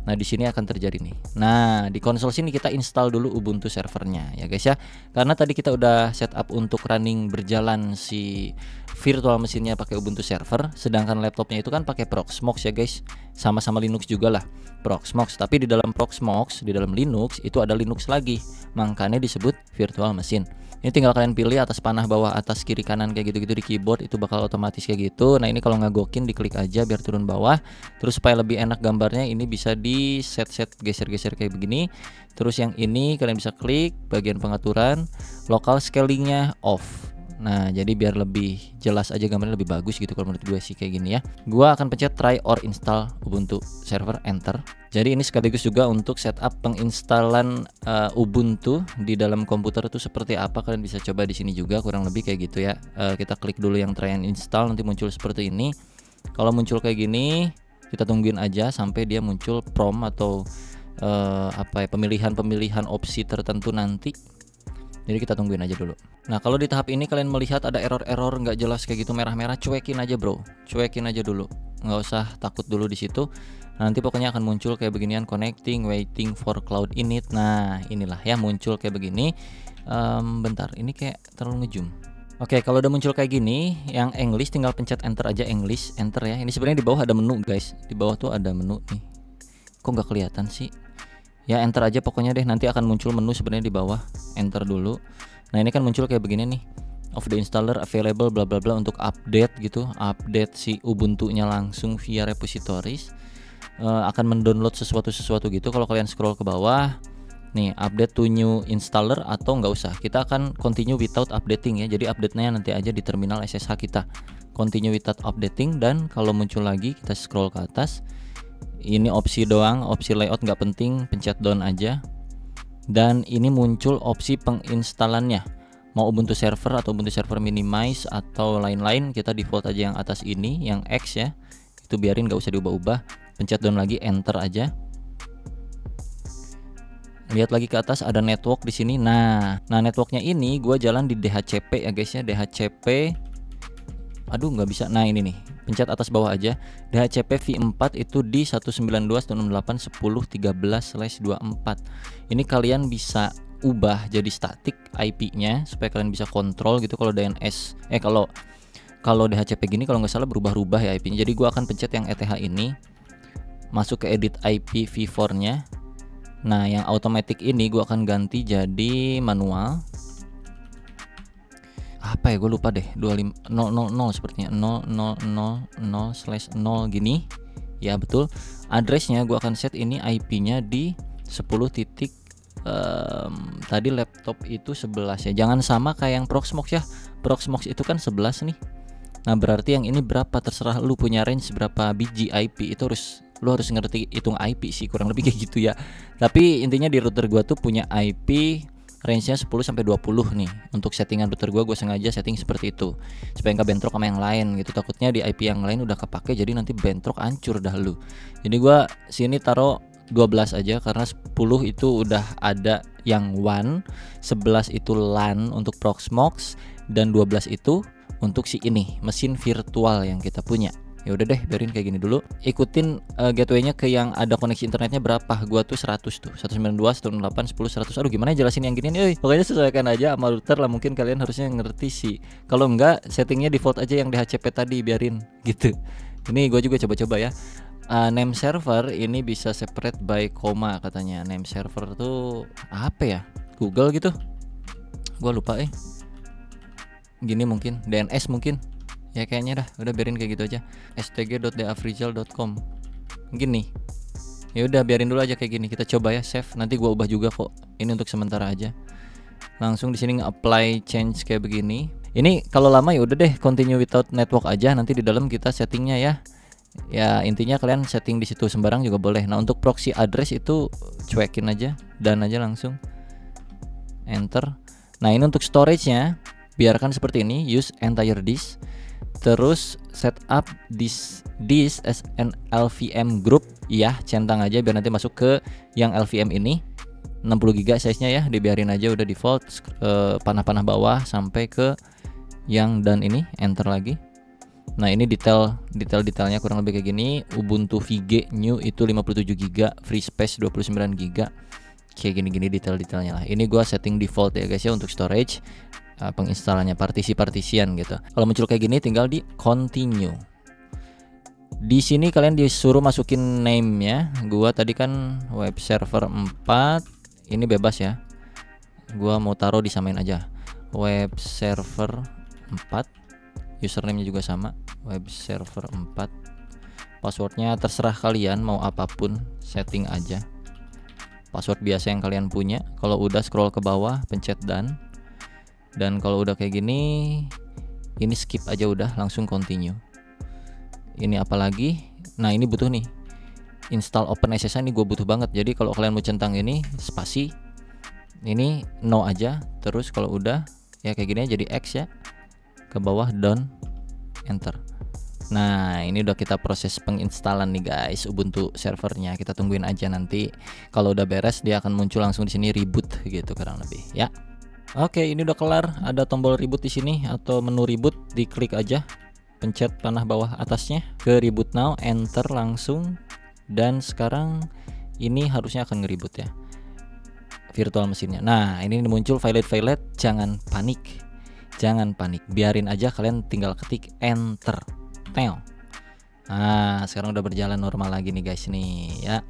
S2: Nah di sini akan terjadi nih. Nah di konsol sini kita install dulu Ubuntu servernya ya guys ya. Karena tadi kita udah setup untuk running berjalan si virtual mesinnya pakai Ubuntu server, sedangkan laptopnya itu kan pakai Proxmox ya guys. Sama-sama Linux juga lah Proxmox. Tapi di dalam Proxmox, di dalam Linux itu ada Linux lagi, makanya disebut virtual mesin. Ini tinggal kalian pilih atas panah, bawah, atas, kiri, kanan kayak gitu-gitu di keyboard, itu bakal otomatis kayak gitu. Nah ini kalau ngagokin diklik aja biar turun bawah. Terus supaya lebih enak gambarnya ini bisa di set geser-geser kayak begini. Terus yang ini kalian bisa klik bagian pengaturan, local scalingnya off. Nah jadi biar lebih jelas aja gambarnya, lebih bagus gitu kalau menurut gue sih kayak gini ya. Gua akan pencet try or install Ubuntu server, enter. Jadi ini sekaligus juga untuk setup penginstalan Ubuntu di dalam komputer itu seperti apa, kalian bisa coba di sini juga kurang lebih kayak gitu ya. Kita klik dulu yang try and install, nanti muncul seperti ini. Kalau muncul kayak gini kita tungguin aja sampai dia muncul prompt atau pemilihan opsi tertentu nanti. Jadi kita tungguin aja dulu. Nah kalau di tahap ini kalian melihat ada error nggak jelas kayak gitu merah-merah, cuekin aja bro, cuekin aja dulu, nggak usah takut dulu di situ. Nanti pokoknya akan muncul kayak beginian, connecting, waiting for cloud init. Nah inilah ya muncul kayak begini. Bentar, ini kayak terlalu ngezoom. Oke, kalau udah muncul kayak gini, yang English tinggal pencet enter aja, English, enter ya. Ini sebenarnya di bawah ada menu guys, di bawah tuh ada menu nih. Kok nggak kelihatan sih? Ya enter aja pokoknya deh, nanti akan muncul menu sebenarnya di bawah. Enter dulu. Nah ini kan muncul kayak begini nih, of the installer available bla bla bla, untuk update gitu, update si Ubuntu-nya langsung via repositories. Akan mendownload sesuatu gitu. Kalau kalian scroll ke bawah nih, update to new installer atau nggak usah, kita akan continue without updating ya. Jadi update-nya nanti aja di terminal SSH kita, continue without updating. Dan kalau muncul lagi kita scroll ke atas, ini opsi doang, opsi layout nggak penting, pencet down aja. Dan ini muncul opsi penginstalannya, mau Ubuntu server atau Ubuntu server minimize atau lain-lain. Kita default aja yang atas ini, yang X ya, itu biarin nggak usah diubah-ubah. Pencet down lagi, enter aja. Lihat lagi ke atas ada network di sini. Nah networknya ini gue jalan di DHCP ya guys ya, DHCP. Aduh nggak bisa. Nah ini nih, pencet atas bawah aja, DHCP v4 itu di 192.168.10.13/24. Ini kalian bisa ubah jadi static IP-nya supaya kalian bisa kontrol gitu. Kalau DNS kalau DHCP gini kalau nggak salah berubah-ubah ya IP-nya. Jadi gua akan pencet yang ETH ini, masuk ke edit IP v4-nya. Nah yang automatic ini gua akan ganti jadi manual. Apa ya, gue lupa deh, 25000 sepertinya, 0000/0 gini ya, betul. Addressnya gue akan set ini IP-nya di 10 titik tadi laptop itu 11 ya, jangan sama kayak yang Proxmox ya. Proxmox itu kan 11 nih. Nah berarti yang ini berapa, terserah lu punya range berapa biji IP, itu lu harus ngerti hitung IP sih, kurang lebih kayak gitu ya. Tapi intinya di router gua tuh punya IP range-nya 10-20 nih. Untuk settingan router gue sengaja setting seperti itu supaya nggak bentrok sama yang lain gitu. Takutnya di IP yang lain udah kepake jadi nanti bentrok, hancur dah lu. Jadi gue sini taruh 12 aja karena 10 itu udah ada yang WAN, 11 itu LAN untuk Proxmox, dan 12 itu untuk si ini mesin virtual yang kita punya. Ya udah deh, biarin kayak gini dulu. Ikutin gateway-nya ke yang ada koneksi internetnya berapa. Gua tuh 100 tuh, 192.168.10.100. Aduh gimana jelasin yang gini nih? Pokoknya sesuaikan aja sama router lah, mungkin kalian harusnya ngerti sih. Kalau enggak, settingnya default aja yang DHCP tadi, biarin gitu. Ini gua juga coba-coba ya. Name server ini bisa separate by comma katanya. Name server tuh apa ya? Google gitu. Gua lupa Gini mungkin, DNS mungkin. Ya kayaknya dah, udah biarin kayak gitu aja. stg.deafrizal.com gini. Ya udah biarin dulu aja kayak gini. Kita coba ya, save. Nanti gua ubah juga kok. Ini untuk sementara aja. Langsung di sini nge-apply change kayak begini. Ini kalau lama ya udah deh, continue without network aja. Nanti di dalam kita settingnya ya. Ya intinya kalian setting di situ sembarang juga boleh. Nah untuk proxy address itu cuekin aja, dan aja langsung enter. Nah ini untuk storage-nya biarkan seperti ini, use entire disk. Terus setup disk as an LVM group ya, centang aja biar nanti masuk ke yang LVM ini. 60 GB size-nya ya, dibiarin aja udah default. Panah-panah bawah sampai ke yang dan ini, enter lagi. Nah ini detailnya kurang lebih kayak gini. Ubuntu VG new itu 57 GB, free space 29 GB. Kayak gini-gini detailnya lah. Ini gua setting default ya guys ya untuk storage. Penginstalannya partisi-partisian gitu. Kalau muncul kayak gini tinggal di continue. Di sini kalian disuruh masukin name-nya. Gua tadi kan web server 4. Ini bebas ya. Gua mau taruh disamain aja. Web server 4. Username-nya juga sama. Web server 4. Passwordnya terserah kalian mau apapun, setting aja. Password biasa yang kalian punya. Kalau udah scroll ke bawah, pencet done. Dan kalau udah kayak gini, ini skip aja udah, langsung continue. Ini apalagi? Nah ini butuh nih, install OpenSSH ini gue butuh banget. Jadi kalau kalian mau centang ini spasi, ini no aja. Terus kalau udah ya kayak gini jadi X ya, ke bawah done, enter. Nah ini udah kita proses penginstalan nih guys Ubuntu servernya. Kita tungguin aja nanti kalau udah beres dia akan muncul langsung di sini reboot gitu kurang lebih ya. Oke, ini udah kelar. Ada tombol reboot di sini atau menu reboot, diklik aja, pencet panah bawah atasnya ke reboot now, enter langsung. Dan sekarang ini harusnya akan nge-reboot ya virtual mesinnya. Nah, ini muncul violet, jangan panik. Jangan panik, biarin aja, kalian tinggal ketik enter. Teo. Nah, sekarang udah berjalan normal lagi nih guys nih ya.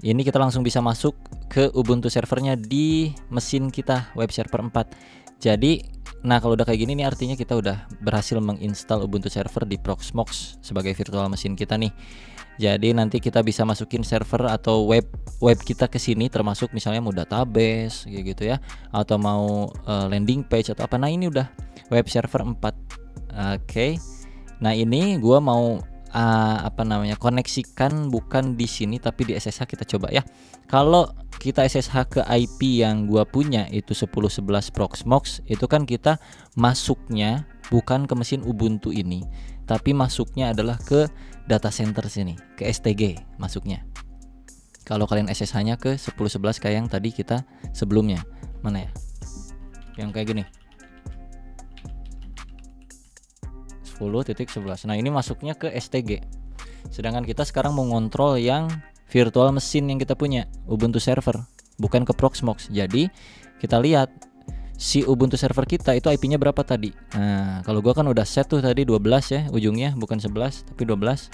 S2: Ini kita langsung bisa masuk ke Ubuntu servernya di mesin kita web server 4. Jadi, nah kalau udah kayak gini nih artinya kita udah berhasil menginstal Ubuntu server di Proxmox sebagai virtual mesin kita nih. Jadi nanti kita bisa masukin server atau web kita ke sini, termasuk misalnya mau database kayak gitu ya, atau mau landing page atau apa. Nah, ini udah web server 4. Oke. Nah, ini gua mau koneksikan bukan di sini tapi di SSH. Kita coba ya. Kalau kita SSH ke IP yang gua punya itu 10.11 Proxmox, itu kan kita masuknya bukan ke mesin Ubuntu ini, tapi masuknya adalah ke data center sini, ke STG masuknya. Kalau kalian SSH-nya ke 10.11 kayak yang tadi kita sebelumnya. Mana ya? Yang kayak gini. 10.11. Nah, ini masuknya ke STG. Sedangkan kita sekarang mau ngontrol yang virtual mesin yang kita punya, Ubuntu server, bukan ke Proxmox. Jadi, kita lihat si Ubuntu server kita itu IP-nya berapa tadi. Nah, kalau gua kan udah set tuh tadi 12 ya ujungnya, bukan 11 tapi 12.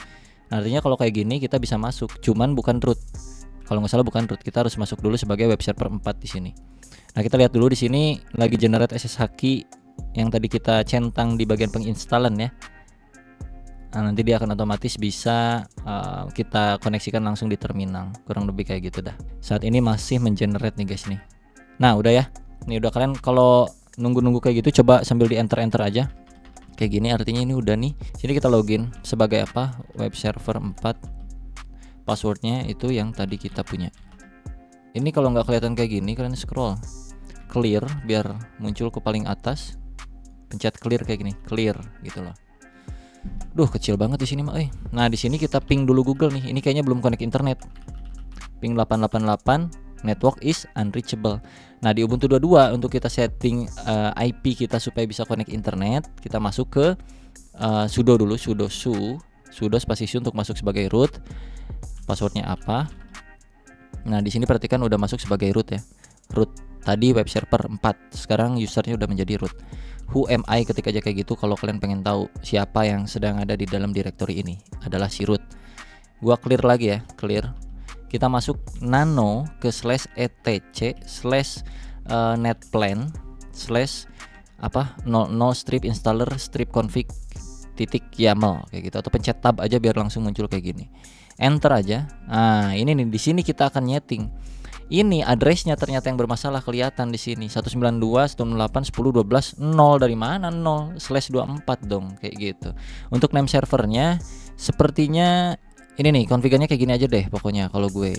S2: Nah, artinya kalau kayak gini kita bisa masuk, cuman bukan root. Kalau nggak salah bukan root, kita harus masuk dulu sebagai web server 4 di sini. Nah, kita lihat dulu di sini lagi generate SSH key yang tadi kita centang di bagian penginstalan ya. Nah, nanti dia akan otomatis bisa kita koneksikan langsung di terminal. Kurang lebih kayak gitu dah. Saat ini masih mengenerate nih guys nih. Nah, udah ya. Ini udah, kalian kalau nunggu-nunggu kayak gitu coba sambil di enter aja. Kayak gini artinya ini udah nih. Sini kita login sebagai apa? Web server 4. Passwordnya itu yang tadi kita punya. Ini kalau nggak kelihatan kayak gini, kalian scroll clear biar muncul ke paling atas. Pencet clear kayak gini, clear gitu loh. Duh, kecil banget di sini mah. Nah, di sini kita ping dulu Google nih. Ini kayaknya belum connect internet. Ping 888, network is unreachable. Nah, di Ubuntu 22 untuk kita setting IP kita supaya bisa connect internet, kita masuk ke sudo dulu, sudo spasi su untuk masuk sebagai root. Passwordnya apa? Nah, di sini perhatikan udah masuk sebagai root ya. Root tadi web server 4. Sekarang usernya udah menjadi root. Who am I, ketik aja kayak gitu kalau kalian pengen tahu siapa yang sedang ada di dalam directory ini, adalah si root. Gua clear lagi ya, clear. Kita masuk nano ke /etc/netplan/ strip installer strip config .yaml kayak gitu, atau pencet tab aja biar langsung muncul kayak gini. Enter aja. Nah, ini nih di sini kita akan nyeting. Ini addressnya ternyata yang bermasalah, kelihatan di sini 192.168.10.12. 0 dari mana 0/24 dong kayak gitu. Untuk name servernya sepertinya ini nih, konfigurnya kayak gini aja deh pokoknya kalau gue.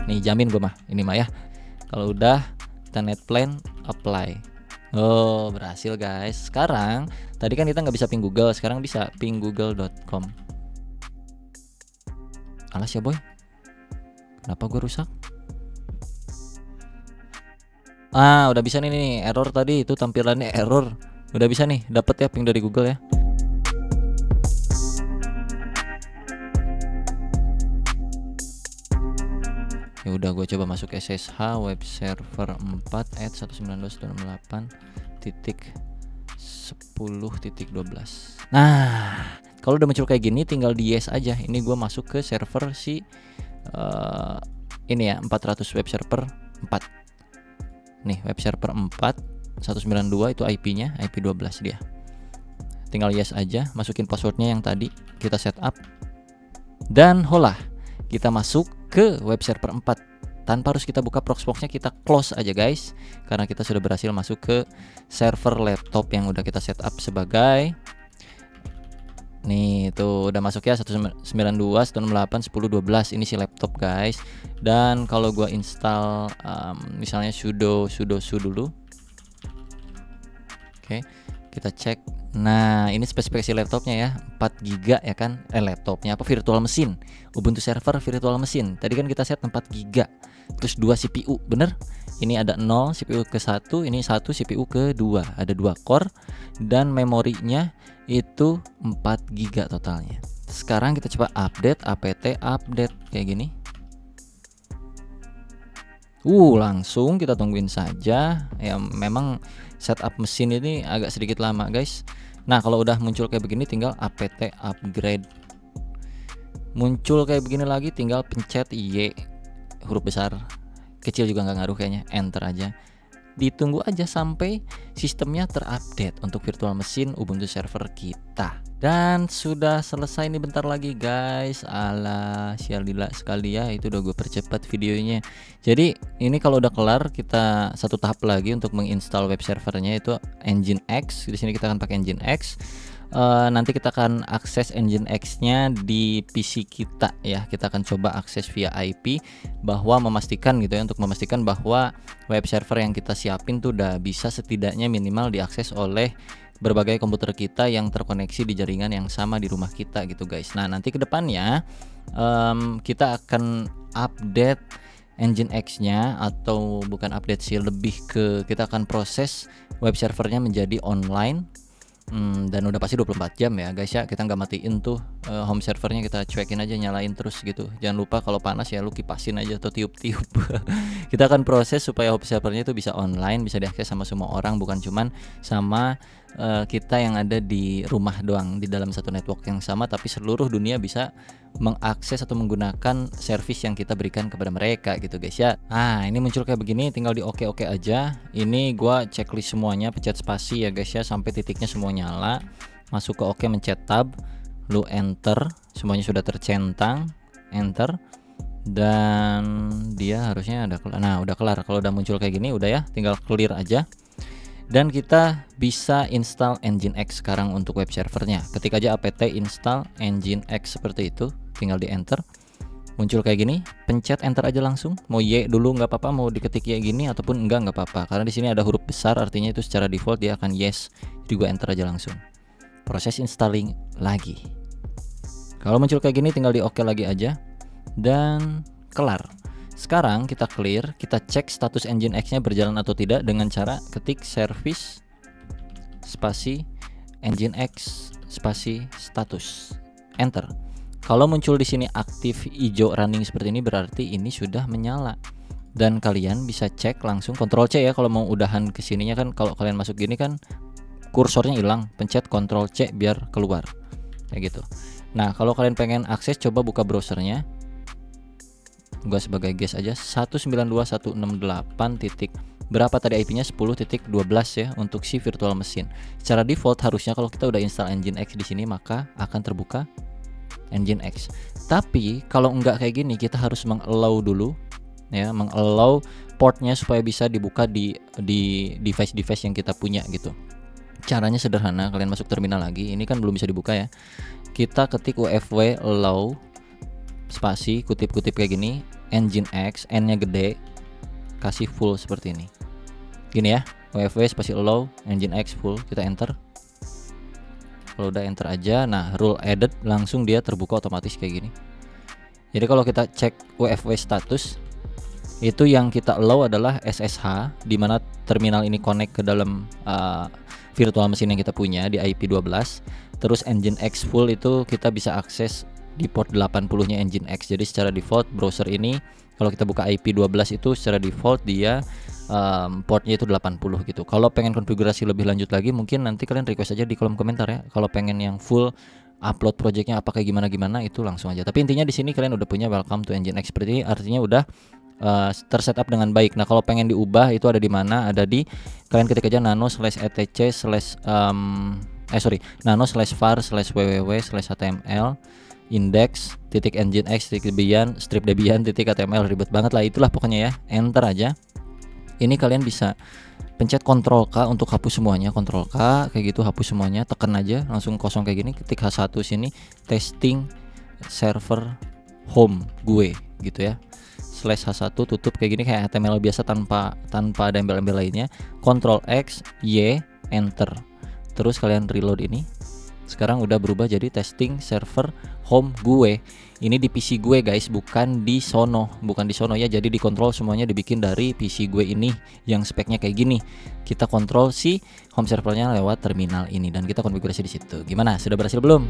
S2: Nih jamin gue mah, ini mah ya. Kalau udah kita netplan apply. Oh, berhasil guys. Sekarang tadi kan kita nggak bisa ping Google, sekarang bisa ping google.com. Alas ya boy, kenapa gue rusak? Udah bisa nih, error tadi itu tampilannya error. Udah bisa nih, dapet ya ping dari Google ya. Ya udah, gue coba masuk SSH web server 4 @192.168.10.12. Nah, kalau udah muncul kayak gini tinggal di yes aja. Ini gue masuk ke server si ini ya, 400 web server 4. Nih, web server 4 192 itu IP-nya, IP 12 dia. Tinggal yes aja, masukin passwordnya yang tadi kita setup. Dan holah, kita masuk ke web server 4 tanpa harus kita buka Proxmox-nya, kita close aja guys, karena kita sudah berhasil masuk ke server laptop yang udah kita setup sebagai nih, tuh udah masuk ya 192.168.10.12. ini si laptop guys. Dan kalau gua install misalnya sudo dulu. Oke, kita cek. Nah, ini spesifikasi laptopnya ya, 4 GB ya kan. Laptopnya apa, virtual mesin, Ubuntu server virtual mesin. Tadi kan kita set 4 GB. Terus 2 CPU, bener? Ini ada 0 CPU ke 1, ini 1 CPU ke 2. Ada 2 core dan memorinya itu 4 GB totalnya. Sekarang kita coba update apt update kayak gini. Langsung kita tungguin saja. Ya memang setup mesin ini agak sedikit lama guys. Nah, kalau udah muncul kayak begini tinggal apt upgrade. Muncul kayak begini lagi tinggal pencet Y, huruf besar, kecil juga nggak ngaruh kayaknya, enter aja. Ditunggu aja sampai sistemnya terupdate untuk virtual mesin Ubuntu server kita. Dan sudah selesai nih bentar lagi guys. Alah, sialila sekali ya, itu udah gue percepat videonya. Jadi ini kalau udah kelar, kita satu tahap lagi untuk menginstal web servernya, itu Nginx. Di sini kita akan pakai Nginx. Nanti kita akan akses Nginx-nya di PC kita ya. Kita akan coba akses via IP, bahwa memastikan gitu ya, untuk memastikan bahwa web server yang kita siapin tuh udah bisa setidaknya minimal diakses oleh berbagai komputer kita yang terkoneksi di jaringan yang sama di rumah kita gitu guys. Nah, nanti ke depannya kita akan update Nginx-nya, atau bukan update sih, lebih ke kita akan proses web servernya menjadi online. Dan udah pasti 24 jam ya guys ya. Kita nggak matiin tuh home servernya, kita cuekin aja, nyalain terus gitu. Jangan lupa kalau panas ya lu kipasin aja atau tiup-tiup. Kita akan proses supaya home servernya itu bisa online, bisa diakses sama semua orang, bukan cuman sama kita yang ada di rumah doang di dalam satu network yang sama, tapi seluruh dunia bisa mengakses atau menggunakan service yang kita berikan kepada mereka gitu guys ya. Nah, ini muncul kayak begini, tinggal di oke aja. Ini gua checklist semuanya, pencet spasi ya guys ya sampai titiknya semua nyala. Masuk ke oke, mencet tab, lu enter, semuanya sudah tercentang, enter. Dan dia harusnya ada kelar. Nah, udah kelar. Kalau udah muncul kayak gini udah ya, tinggal clear aja. Dan kita bisa install Nginx sekarang untuk web servernya. Ketik aja apt install Nginx seperti itu, tinggal di enter. Muncul kayak gini, pencet enter aja langsung. Mau Y dulu nggak apa-apa, mau diketik Y gini ataupun enggak nggak apa-apa. Karena di sini ada huruf besar, artinya itu secara default dia akan yes. Juga enter aja langsung. Proses installing lagi. Kalau muncul kayak gini tinggal di oke lagi aja dan kelar. Sekarang kita clear, kita cek status Nginx-nya berjalan atau tidak dengan cara ketik service spasi Nginx spasi status, enter. Kalau muncul di sini aktif hijau running seperti ini, berarti ini sudah menyala. Dan kalian bisa cek langsung Ctrl C ya kalau mau udahan ke sininya kan. Kalau kalian masuk gini kan kursornya hilang, pencet Ctrl C biar keluar. Kayak gitu. Nah, kalau kalian pengen akses, coba buka browsernya. Gua sebagai guess aja 192.168. Berapa tadi IP-nya? 10.12 ya untuk si virtual mesin. Secara default harusnya kalau kita udah install Nginx di sini maka akan terbuka Nginx. Tapi kalau enggak kayak gini, kita harus mengallow dulu ya, mengallow portnya supaya bisa dibuka di device yang kita punya gitu. Caranya sederhana, kalian masuk terminal lagi. Ini kan belum bisa dibuka ya. Kita ketik ufw allow spasi kutip-kutip kayak gini, Nginx, N-nya gede, kasih full seperti ini. Gini ya, ufw spasi allow Nginx full, kita enter. Kalau udah enter aja, nah rule added langsung dia terbuka otomatis kayak gini. Jadi kalau kita cek ufw status, Itu yang kita allow adalah SSH, di mana terminal ini connect ke dalam virtual machine yang kita punya di IP12. Terus Nginx full itu kita bisa akses di port 80-nya Nginx. Jadi secara default browser ini kalau kita buka IP12 itu secara default dia portnya itu 80 gitu. Kalau pengen konfigurasi lebih lanjut lagi mungkin nanti kalian request aja di kolom komentar ya. Kalau pengen yang full upload projectnya apa kayak gimana itu langsung aja. Tapi intinya di sini kalian udah punya welcome to Nginx seperti ini, artinya udah tersetup dengan baik. Nah kalau pengen diubah itu ada di mana? Ada di kalian ketik aja nano/var/www/html index.nginx.debian/html, ribet banget lah, itulah pokoknya ya. Enter aja. Ini kalian bisa pencet Ctrl K untuk hapus semuanya, Ctrl K kayak gitu, hapus semuanya, tekan aja langsung kosong kayak gini, ketik H1 sini testing server home gue gitu ya, /H1 tutup kayak gini kayak HTML biasa tanpa ada embel-embel lainnya. Ctrl X Y enter, terus kalian reload ini. Sekarang udah berubah jadi testing server home gue. Ini di PC gue guys, bukan di sono ya. Jadi dikontrol semuanya dibikin dari PC gue ini yang speknya kayak gini. Kita kontrol si home servernya lewat terminal ini dan kita konfigurasi di situ. Gimana? Sudah berhasil belum?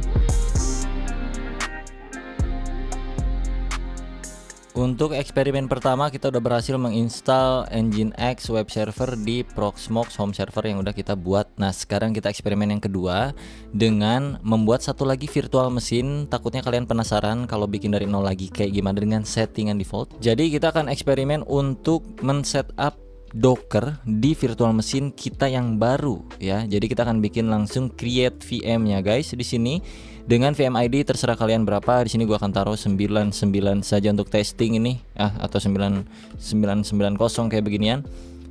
S2: Untuk eksperimen pertama kita udah berhasil menginstal Nginx web server di Proxmox home server yang udah kita buat. Nah sekarang kita eksperimen yang kedua dengan membuat satu lagi virtual mesin. Takutnya kalian penasaran kalau bikin dari nol lagi kayak gimana dengan settingan default. Jadi kita akan eksperimen untuk men-setup Docker di virtual mesin kita yang baru ya. Jadi kita akan bikin langsung create VM-nya guys di sini. Dengan VM ID terserah kalian berapa. Di sini gua akan taruh 99 saja untuk testing ini atau 9990 kayak beginian.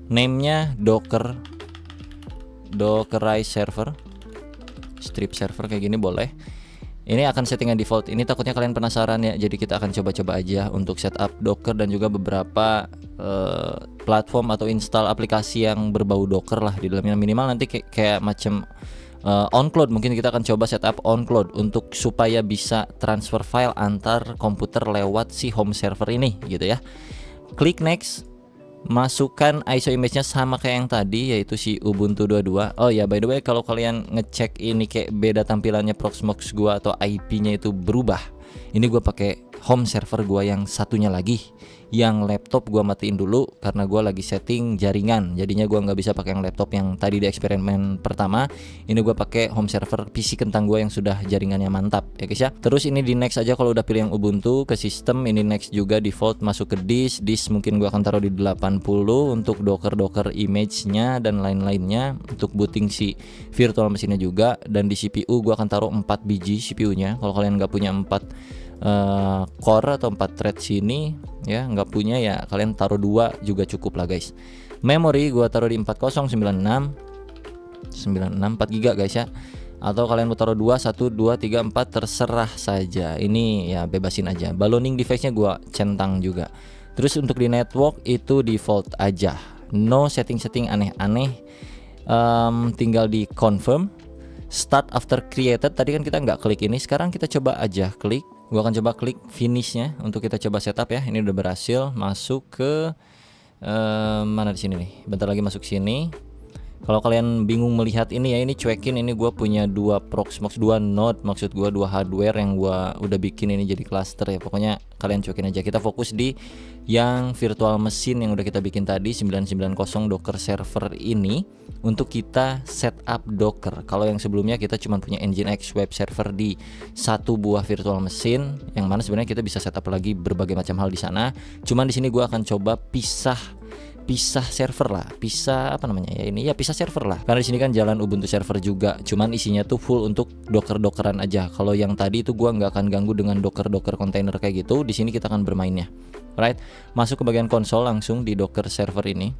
S2: Name-nya Dockerize server. Strip server kayak gini boleh. Ini akan settingan default. Ini takutnya kalian penasaran ya. Jadi kita akan coba-coba aja untuk setup Docker dan juga beberapa platform atau install aplikasi yang berbau Docker lah di dalamnya. Minimal nanti kayak macam on-cloud, mungkin kita akan coba setup on-cloud untuk supaya bisa transfer file antar komputer lewat si home server ini gitu ya. Klik next, masukkan ISO image-nya sama kayak yang tadi yaitu si Ubuntu 22. Oh ya by the way, kalau kalian ngecek ini kayak beda tampilannya Proxmox gua atau IP-nya itu berubah. Ini gua pakai home server gua yang satunya lagi. Yang laptop gua matiin dulu karena gua lagi setting jaringan. Jadinya gua nggak bisa pakai yang laptop yang tadi di eksperimen pertama. Ini gua pakai home server PC kentang gua yang sudah jaringannya mantap ya guys ya. Terus ini di next aja kalau udah pilih yang Ubuntu, ke sistem ini next juga default, masuk ke disk mungkin gua akan taruh di 80 untuk docker image-nya dan lain-lainnya, untuk booting si virtual mesinnya juga. Dan di CPU gua akan taruh 4 biji CPU-nya. Kalau kalian nggak punya 4 core atau 4 thread sini ya, nggak punya ya kalian taruh 2 juga cukup lah guys. Memory gua taruh di 4096 4 GB guys ya, atau kalian mau taruh 2 1 2 3 4 terserah saja. Ini ya bebasin aja. Ballooning device-nya gua centang juga. Terus untuk di network itu default aja, no setting aneh-aneh. Tinggal di confirm. Start after created, tadi kan kita nggak klik ini, sekarang kita coba aja klik. Gua akan coba klik finishnya untuk kita coba setup ya. Ini udah berhasil masuk ke mana di sini nih. Bentar lagi masuk sini. Kalau kalian bingung melihat ini ya, ini cuekin. Ini gua punya 2 Proxmox, 2 node, maksud gua 2 hardware yang gua udah bikin ini jadi cluster ya. Pokoknya kalian cuekin aja. Kita fokus di yang virtual mesin yang udah kita bikin tadi 990 Docker server ini untuk kita setup Docker. Kalau yang sebelumnya kita cuma punya Nginx web server di satu buah virtual mesin, yang mana sebenarnya kita bisa setup lagi berbagai macam hal di sana. Cuman di sini gua akan coba pisah server lah, pisah server lah, karena di sini kan jalan Ubuntu server juga, cuman isinya tuh full untuk dockeran aja. Kalau yang tadi itu gua nggak akan ganggu dengan docker container kayak gitu. Di sini kita akan bermainnya, right? Masuk ke bagian konsol langsung di Docker server ini,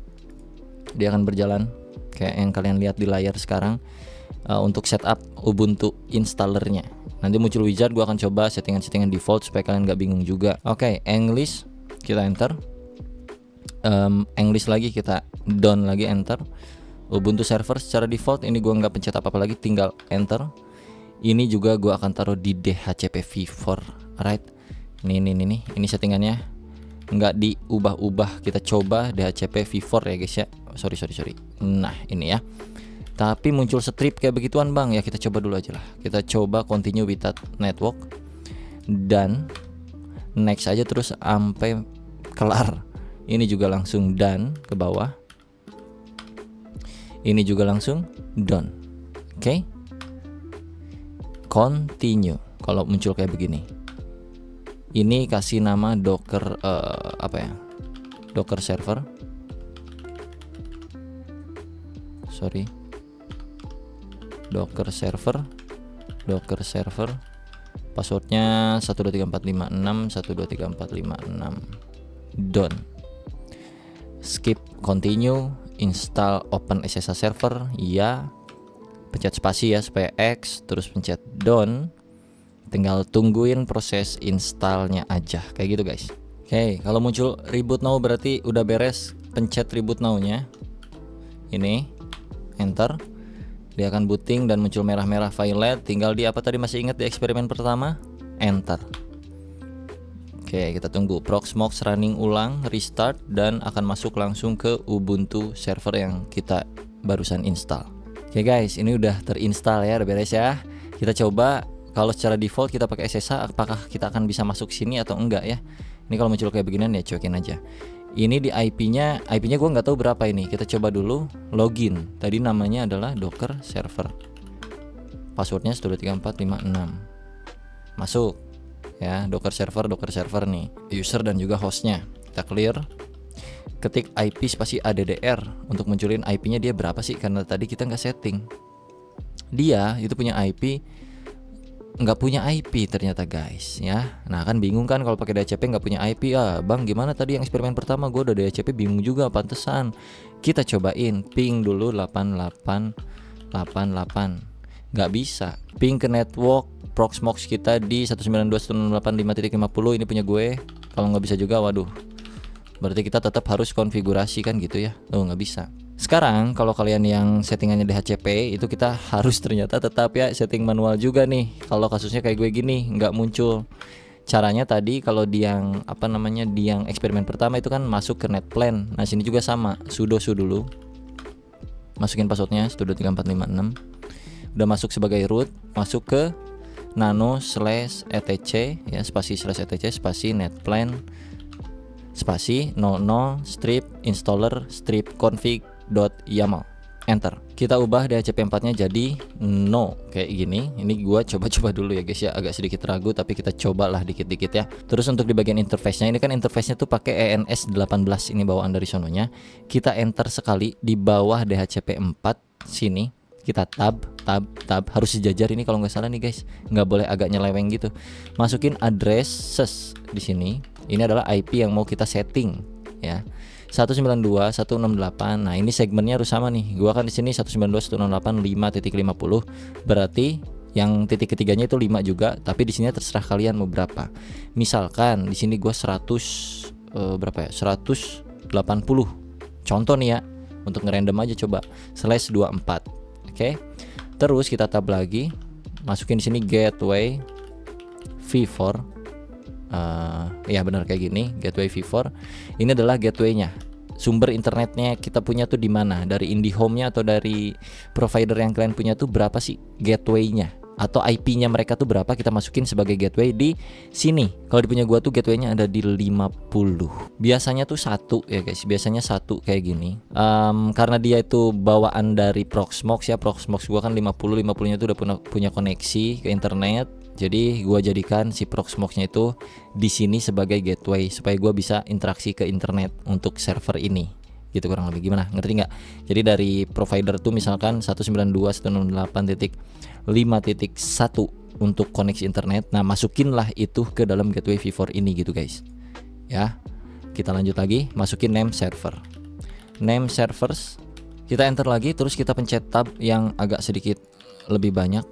S2: dia akan berjalan kayak yang kalian lihat di layar sekarang. Untuk setup Ubuntu installernya nanti muncul wizard. Gua akan coba settingan default supaya kalian nggak bingung juga. Oke, English kita enter. English lagi kita down lagi, enter. Ubuntu server secara default ini gua nggak pencet apa-apa lagi, tinggal enter. Ini juga gua akan taruh di DHCP v4, right? Ini settingannya. nggak diubah-ubah. Kita coba DHCP V4 ya guys ya. Sorry. Nah ini ya. Tapi muncul strip kayak begituan bang. Ya kita coba dulu aja lah. Kita coba continue with that network dan next aja terus sampai kelar. Ini juga langsung done ke bawah. Ini juga langsung done. Oke. Continue. Kalau muncul kayak begini. Ini kasih nama Docker apa ya? Docker server. Sorry. Docker server. Passwordnya 123456 123456. Done. Skip continue. Install Open SSH server. Ya. Pencet spasi ya supaya X. Terus pencet done. Tinggal tungguin proses installnya aja kayak gitu guys. Oke, kalau muncul reboot now berarti udah beres. Pencet reboot now-nya. Ini enter. Dia akan booting dan muncul merah-merah file. Tinggal di apa tadi, masih ingat di eksperimen pertama? Enter. Oke, kita tunggu Proxmox running ulang, restart, dan akan masuk langsung ke Ubuntu server yang kita barusan install. Oke guys, ini udah terinstall ya, udah beres ya. Kita coba. Kalau secara default kita pakai SSH, apakah kita akan bisa masuk sini atau enggak ya? Ini kalau muncul kayak beginian ya cuekin aja. Ini di IP-nya gue nggak tahu berapa ini. Kita coba dulu login. Tadi namanya adalah Docker server. Passwordnya 123456. Masuk ya, Docker server nih. User dan juga hostnya. Kita clear. Ketik IP spasi ADDR untuk munculin IP-nya dia berapa sih? Karena tadi kita nggak setting. Dia itu punya IP. Nggak punya IP ternyata guys ya. Nah kan bingung kan kalau pakai DHCP nggak punya IP. Bang gimana tadi yang eksperimen pertama gue udah DHCP bingung juga, pantesan. Kita cobain ping dulu 8888. Nggak bisa. Ping ke network Proxmox kita di 192.168.5.50. Ini punya gue. Kalau nggak bisa juga waduh, berarti kita tetap harus konfigurasi kan gitu ya. Nggak bisa. Sekarang kalau kalian yang settingannya DHCP itu kita harus ternyata tetap ya setting manual juga nih. Kalau kasusnya kayak gue gini nggak muncul. Caranya tadi kalau di yang di yang eksperimen pertama itu kan masuk ke netplan. Nah sini juga sama, sudo dulu. Masukin passwordnya 123456. Udah masuk sebagai root, masuk ke nano/etc ya, spasi/etc spasi netplan spasi 00 strip installer strip config.yaml. Enter. Kita ubah DHCP 4 nya jadi no kayak gini. Ini gua coba dulu ya guys ya, agak sedikit ragu tapi kita cobalah dikit-dikit ya. Terus untuk di bagian interface-nya, ini kan interface-nya tuh pakai ENS 18, ini bawaan dari sononya. Kita enter sekali di bawah DHCP 4 sini. Kita tab harus sejajar ini kalau nggak salah nih guys, nggak boleh agak nyeleweng gitu. Masukin addresses di sini. Ini adalah IP yang mau kita setting ya. 192.168. Nah, ini segmennya harus sama nih. Gua kan di sini 192.168.5.50. Berarti yang titik ketiganya itu 5 juga, tapi di sini terserah kalian mau berapa. Misalkan di sini gua 100 berapa ya? 180. Contoh nih ya. Untuk ngerandom aja coba. /24. Oke. Terus kita tab lagi. Masukin di sini gateway v4. Ya benar kayak gini, gateway v4. Ini adalah gateway-nya. Sumber internetnya kita punya tuh di mana? Dari IndiHome-nya atau dari provider yang kalian punya tuh berapa sih gateway-nya? Atau IP-nya mereka tuh berapa, kita masukin sebagai gateway di sini. Kalau di punya gua tuh gateway-nya ada di 50. Biasanya tuh 1 ya guys, biasanya 1 kayak gini. Karena dia itu bawaan dari Proxmox ya. Proxmox gua kan 50-nya tuh udah punya koneksi ke internet. Jadi gua jadikan si Proxmox-nya itu di sini sebagai gateway supaya gua bisa interaksi ke internet untuk server ini. Gitu kurang lebih, gimana? Ngerti nggak? Jadi dari provider tuh misalkan 192.168.5.1 untuk koneksi internet. Nah, masukinlah itu ke dalam gateway v4 ini gitu guys. Ya. Kita lanjut lagi, masukin name server. Name servers. Kita enter lagi, terus kita pencet tab yang agak sedikit lebih banyak.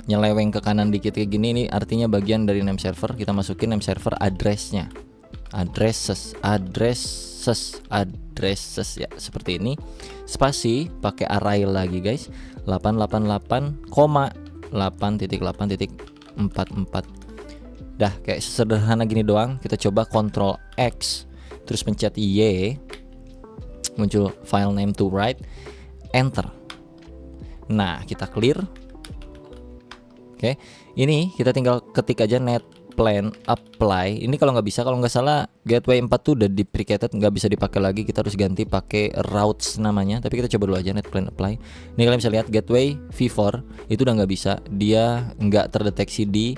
S2: Nyeleweng ke kanan dikit kayak gini, ini artinya bagian dari name server. Kita masukin name server address-nya. Addresses ya, seperti ini. Spasi pakai array lagi guys. 888,8.8.44. Dah kayak sederhana gini doang. Kita coba Ctrl X terus pencet Y, muncul file name to write, enter. Nah, kita clear. Oke, ini kita tinggal ketik aja net plan apply. Ini kalau nggak bisa, kalau nggak salah gateway 4 tuh udah deprecated, nggak bisa dipakai lagi. Kita harus ganti pakai routes namanya. Tapi kita coba dulu aja net plan apply. Ini kalian bisa lihat gateway v4 itu udah nggak bisa, dia nggak terdeteksi di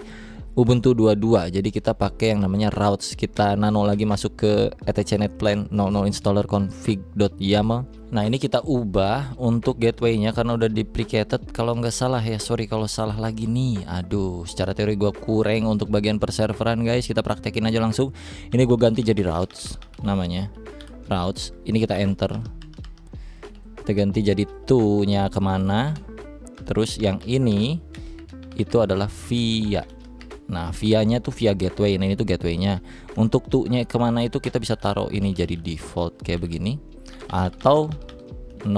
S2: Ubuntu 22. Jadi kita pakai yang namanya routes. Kita nano lagi masuk ke etc netplan 00 installer config.yaml. Nah, ini kita ubah untuk gateway-nya karena udah deprecated kalau nggak salah ya. Sorry kalau salah lagi nih. Aduh, secara teori gua kurang untuk bagian perserveran guys. Kita praktekin aja langsung. Ini gue ganti jadi routes namanya. Routes. Ini kita enter. Kita ganti jadi to-nya kemana. Terus yang ini itu adalah via. Nah, via-nya tuh via gateway. Nah, ini tuh gateway-nya. Untuk to-nya kemana itu kita bisa taruh ini jadi default kayak begini. Atau 00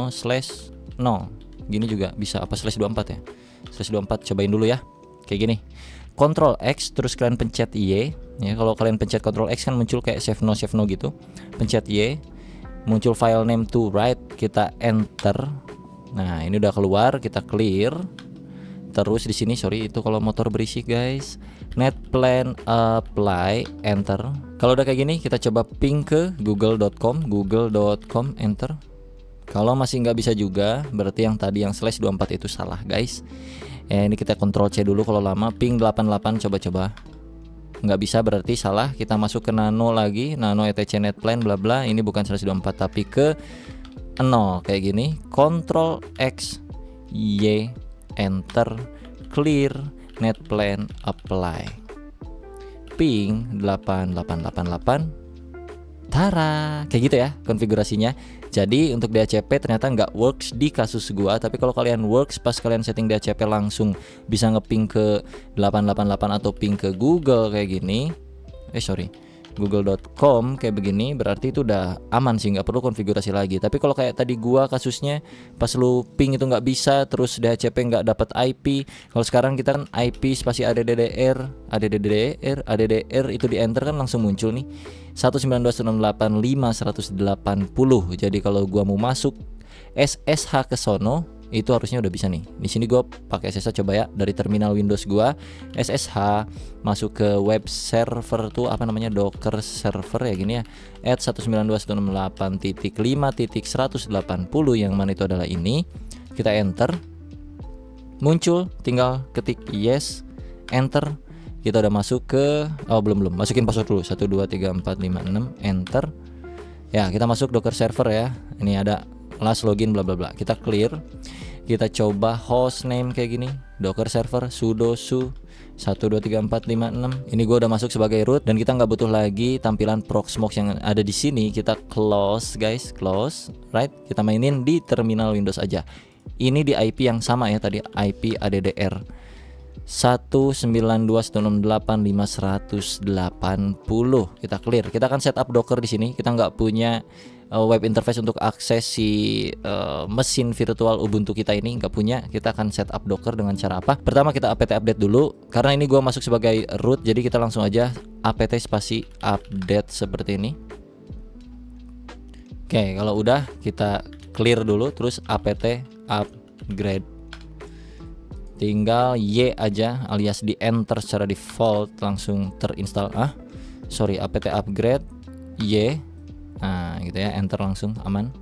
S2: slash 0. Gini juga bisa, apa slash 24 ya. Slash 24 cobain dulu ya. Kayak gini. Ctrl X terus kalian pencet Y. Ya, kalau kalian pencet Ctrl X kan muncul kayak save no gitu. Pencet Y. Muncul file name to write, kita enter. Nah, ini udah keluar, kita clear. Terus di sini sorry itu kalau motor berisik guys. Net plan apply, enter. Kalau udah kayak gini kita coba ping ke google.com, enter. Kalau masih nggak bisa juga berarti yang tadi yang slash 24 itu salah guys. Ini kita Ctrl C dulu kalau lama. Ping 88 coba. Nggak bisa berarti salah. Kita masuk ke nano lagi, nano etc netplan bla bla. Ini bukan slash 24 tapi ke 0 kayak gini. Ctrl X Y, enter, clear, net plan apply, ping 8888, tara, kayak gitu ya konfigurasinya. Jadi untuk DHCP ternyata nggak works di kasus gua, tapi kalau kalian works pas kalian setting DHCP langsung bisa ngeping ke 888 atau ping ke Google kayak gini. Google.com kayak begini, berarti itu udah aman sih, nggak perlu konfigurasi lagi. Tapi kalau kayak tadi gua kasusnya pas lu ping itu nggak bisa, terus DHCP nggak dapat IP. Kalau sekarang kita kan IP spasi addr itu di enter kan langsung muncul nih 192.168.580. Jadi kalau gua mau masuk SSH ke sono itu harusnya udah bisa nih. Di sini gue pakai SSH, coba ya dari terminal Windows gue SSH masuk ke web server tuh apa namanya, Docker server ya gini ya, @192.168.5.180 yang mana itu adalah ini. Kita enter, muncul, tinggal ketik yes, enter. Kita udah masuk ke belum masukin password dulu 123456, enter. Ya, kita masuk Docker server ya. Ini ada last login bla bla bla. Kita clear. Kita coba hostname kayak gini, Docker server sudo su 123456. Ini gue udah masuk sebagai root dan kita nggak butuh lagi tampilan Proxmox yang ada di sini. Kita close guys, close, right? Kita mainin di terminal Windows aja. Ini di IP yang sama ya tadi, IP addr 192.168.580. Kita clear. Kita akan setup Docker di sini. Kita nggak punya web interface untuk akses si mesin virtual Ubuntu kita ini, nggak punya. Kita akan setup Docker dengan cara apa? Pertama kita apt update dulu. Karena ini gua masuk sebagai root, jadi kita langsung aja apt spasi update seperti ini. Oke, kalau udah kita clear dulu, terus apt upgrade. Tinggal Y aja alias di enter secara default langsung terinstall. Apt upgrade Y. Nah gitu ya, enter langsung aman.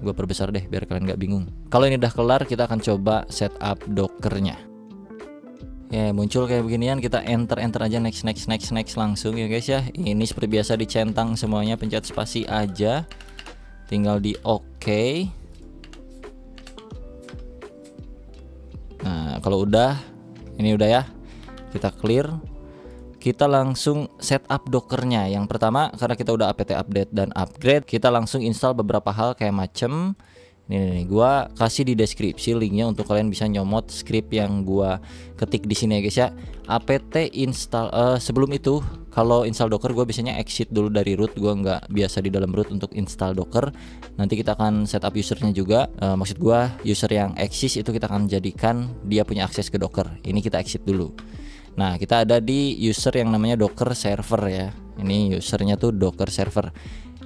S2: Gue perbesar deh biar kalian gak bingung. Kalau ini udah kelar kita akan coba setup Dockernya. Ya muncul kayak beginian, kita enter aja, next langsung ya guys ya. Ini seperti biasa dicentang semuanya, pencet spasi aja. Tinggal di OK. Nah kalau udah, ini udah ya, kita clear. Kita langsung setup Dockernya. Yang pertama karena kita udah apt update dan upgrade, kita langsung install beberapa hal kayak macem nih, gua kasih di deskripsi linknya untuk kalian bisa nyomot script yang gua ketik di sini ya guys ya. Apt install. Sebelum itu kalau install Docker gua biasanya exit dulu dari root. Gua nggak biasa di dalam root untuk install Docker. Nanti kita akan setup usernya juga. Maksud gua user yang eksis itu kita akan jadikan dia punya akses ke Docker. Ini kita exit dulu. Nah, kita ada di user yang namanya Docker server ya. Ini usernya tuh Docker server.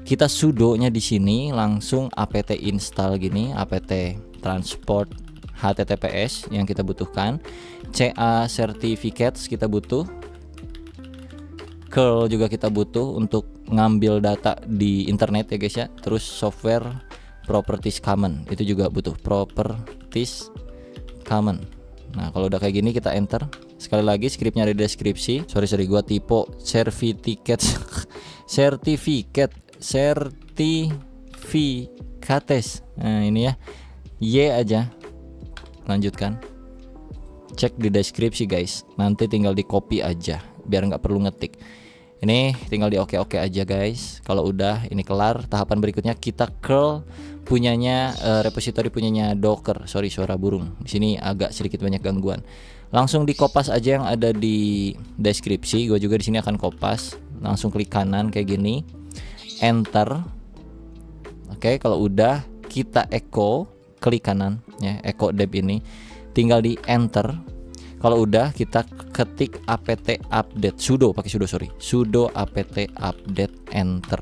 S2: Kita sudo-nya di sini langsung apt install gini, apt transport https yang kita butuhkan, ca certificates kita butuh, curl juga kita butuh untuk ngambil data di internet ya guys ya. Terus software properties common itu juga butuh, properties common. Nah, kalau udah kayak gini kita enter. Sekali lagi scriptnya ada di deskripsi. Sorry gua typo, certificates Nah ini ya, Y aja. Lanjutkan. Cek di deskripsi guys. Nanti tinggal di copy aja biar nggak perlu ngetik. Ini tinggal di oke aja guys. Kalau udah ini kelar, tahapan berikutnya kita curl punyanya repository punyanya Docker. Sorry suara burung. Di sini agak sedikit banyak gangguan. Langsung di kopas aja yang ada di deskripsi. Gue juga di sini akan kopas. Langsung klik kanan kayak gini. Enter. Oke, kalau udah kita echo, klik kanan ya, echo deb ini. Tinggal di enter. Kalau udah kita ketik apt update sudo, pakai sudo apt update, enter.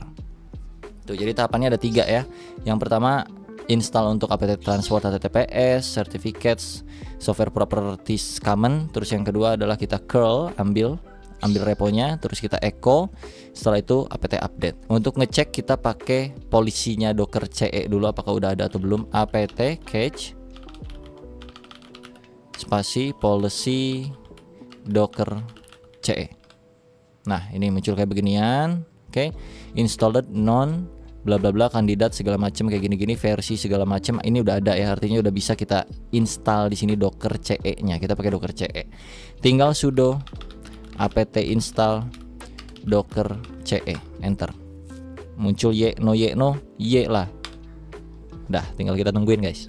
S2: Tuh, jadi tahapannya ada 3 ya. Yang pertama install untuk apt transport https, certificates, software properties common. Terus yang kedua adalah kita curl, ambil reponya, terus kita echo. Setelah itu apt update. Untuk ngecek kita pakai polisinya docker ce dulu apakah udah ada atau belum. Apt cache spasi policy docker ce. Nah, ini muncul kayak beginian. Oke, installed non bla bla bla kandidat segala macam kayak gini-gini, versi segala macam. Ini udah ada ya, artinya udah bisa kita install di sini docker ce-nya. Kita pakai docker ce. Tinggal sudo apt install docker ce, enter. Muncul y lah. Dah, tinggal kita tungguin guys.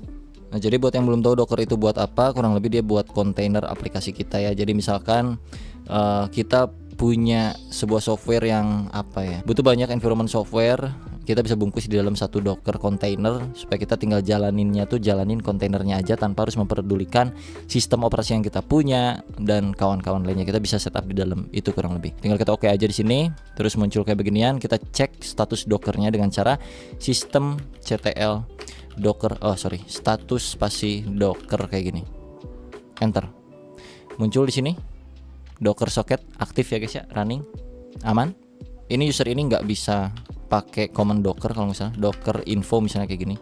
S2: Nah, jadi buat yang belum tahu Docker itu buat apa, kurang lebih dia buat kontainer aplikasi kita ya. Jadi misalkan kita punya sebuah software yang apa ya, butuh banyak environment software, kita bisa bungkus di dalam satu Docker container supaya kita tinggal jalanin kontainernya aja tanpa harus memperdulikan sistem operasi yang kita punya dan kawan-kawan lainnya. Kita bisa setup di dalam itu kurang lebih. Tinggal kita oke aja di sini, terus muncul kayak beginian. Kita cek status Dockernya dengan cara sistem ctl docker, status spasi docker kayak gini. Enter. Muncul di sini Docker socket aktif ya guys ya, running, aman. Ini user ini nggak bisa pakai command docker kalau misalnya docker info misalnya kayak gini.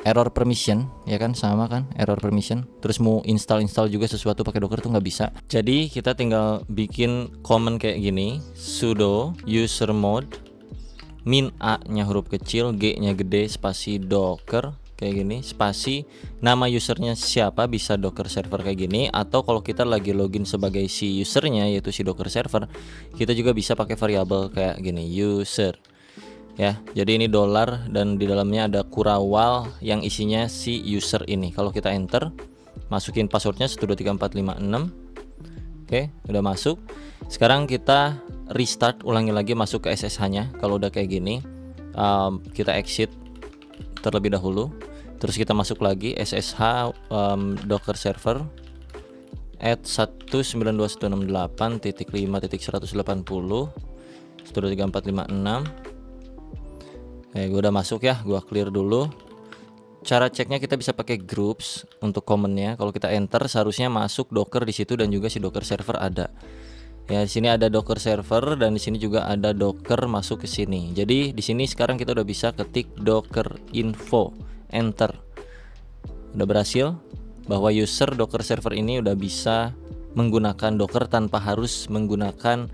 S2: Error permission ya kan, sama kan, error permission. Terus mau install juga sesuatu pakai docker tuh nggak bisa. Jadi kita tinggal bikin command kayak gini, sudo user mode min a-nya huruf kecil, g-nya gede, spasi docker kayak gini, spasi nama usernya siapa, bisa docker server kayak gini. Atau kalau kita lagi login sebagai si usernya yaitu si docker server, kita juga bisa pakai variabel kayak gini, user ya. Jadi ini dolar dan di dalamnya ada kurawal yang isinya si user ini. Kalau kita enter, masukin passwordnya 123456. Oke, udah masuk. Sekarang kita restart, ulangi lagi, masuk ke SSH-nya. Kalau udah kayak gini, kita exit terlebih dahulu. Terus kita masuk lagi SSH Docker server at 192.168.5.180 123.456. Gue udah masuk ya, gue clear dulu. Cara ceknya kita bisa pakai groups untuk command-nya. Kalau kita enter seharusnya masuk Docker di situ dan juga si Docker server ada. Ya, di sini ada Docker server dan di sini juga ada Docker masuk ke sini. Jadi di sini sekarang kita udah bisa ketik Docker info, enter. Udah berhasil bahwa user Docker server ini udah bisa menggunakan Docker tanpa harus menggunakan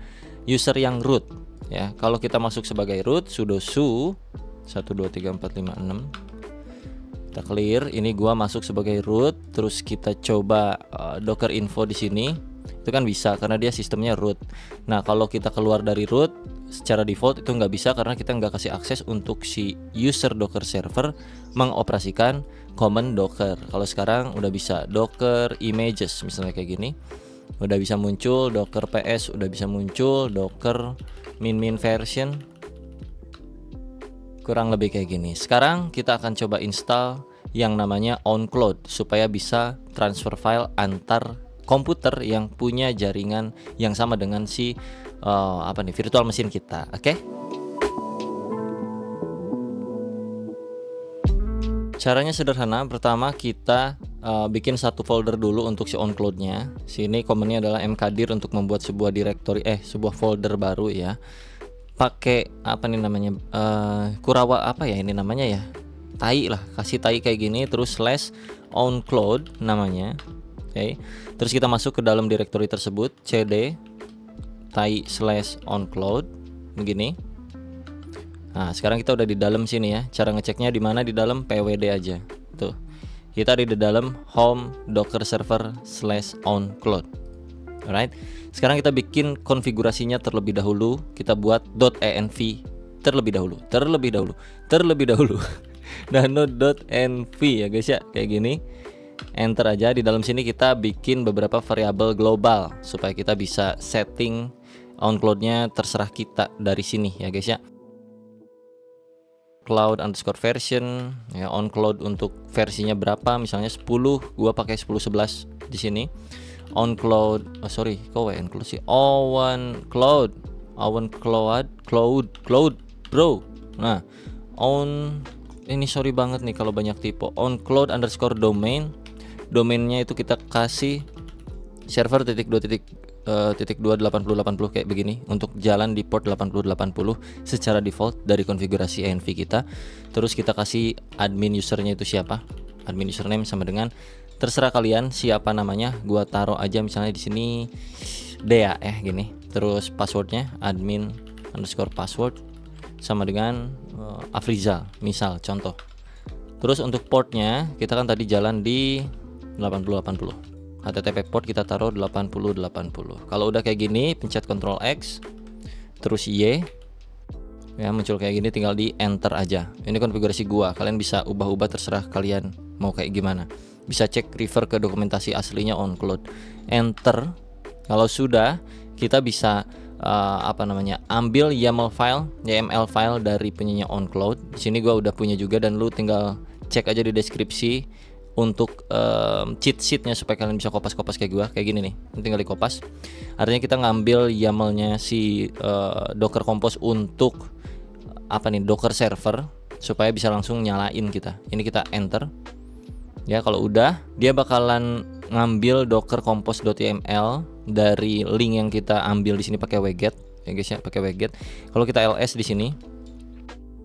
S2: user yang root. Ya, kalau kita masuk sebagai root, sudo su 123456. Kita clear. Ini gua masuk sebagai root, terus kita coba Docker info di sini. Itu kan bisa karena dia sistemnya root. Nah, kalau kita keluar dari root secara default itu nggak bisa karena kita nggak kasih akses untuk si user Docker server mengoperasikan command Docker. Kalau sekarang udah bisa Docker images misalnya kayak gini, udah bisa muncul Docker ps, udah bisa muncul Docker min version, kurang lebih kayak gini. Sekarang kita akan coba install yang namanya OnCloud supaya bisa transfer file antar komputer yang punya jaringan yang sama dengan si virtual machine kita. Oke? Caranya sederhana. Pertama kita bikin satu folder dulu untuk si OnCloud-nya. Sini komennya adalah mkdir untuk membuat sebuah directory sebuah folder baru ya. Pakai Kurawa ini namanya ya. Tai lah, kasih tai kayak gini terus /OnCloud namanya. Oke. Terus kita masuk ke dalam directory tersebut, cd tai /OnCloud begini. Nah, sekarang kita udah di dalam sini ya. Cara ngeceknya di mana? Di dalam pwd aja. Tuh. Kita ada di dalam home docker server /OnCloud. Alright. Sekarang kita bikin konfigurasinya terlebih dahulu. Kita buat .env terlebih dahulu. Dan .env ya guys ya, kayak gini. Enter aja. Di dalam sini kita bikin beberapa variabel global supaya kita bisa setting OnCloud-nya terserah kita dari sini ya guys ya. Cloud_version ya, OnCloud untuk versinya berapa, misalnya 10, gua pakai 10.11 di sini. OnCloud OnCloud bro. Nah, ini sorry banget nih kalau banyak tipe. OnCloud_domain, domainnya itu kita kasih server .2.2.8080 kayak begini untuk jalan di port 8080 secara default dari konfigurasi env kita. Terus kita kasih admin usernya itu siapa, admin username sama dengan terserah kalian siapa namanya. Gua taruh aja misalnya di sini Dea gini. Terus passwordnya admin_password sama dengan Afrizal misal contoh. Terus untuk portnya kita kan tadi jalan di 8080. HTTP port kita taruh 8080. Kalau udah kayak gini pencet Ctrl X terus Y ya, muncul kayak gini, tinggal di enter aja. Ini konfigurasi gua, kalian bisa ubah-ubah terserah kalian mau kayak gimana. Bisa cek refer ke dokumentasi aslinya OnCloud. Enter. Kalau sudah, kita bisa ambil YAML file dari punyanya OnCloud. Di sini gua udah punya juga dan lu tinggal cek aja di deskripsi untuk cheat sheetnya supaya kalian bisa kopas-kopas kayak gua, kayak gini nih. Tinggal di kopas. Artinya kita ngambil YAML-nya si Docker Compose untuk Docker server supaya bisa langsung nyalain kita. Ini kita enter. Ya, kalau udah dia bakalan ngambil docker compose.yml dari link yang kita ambil di sini pakai wget ya guys ya, pakai wget. Kalau kita ls di sini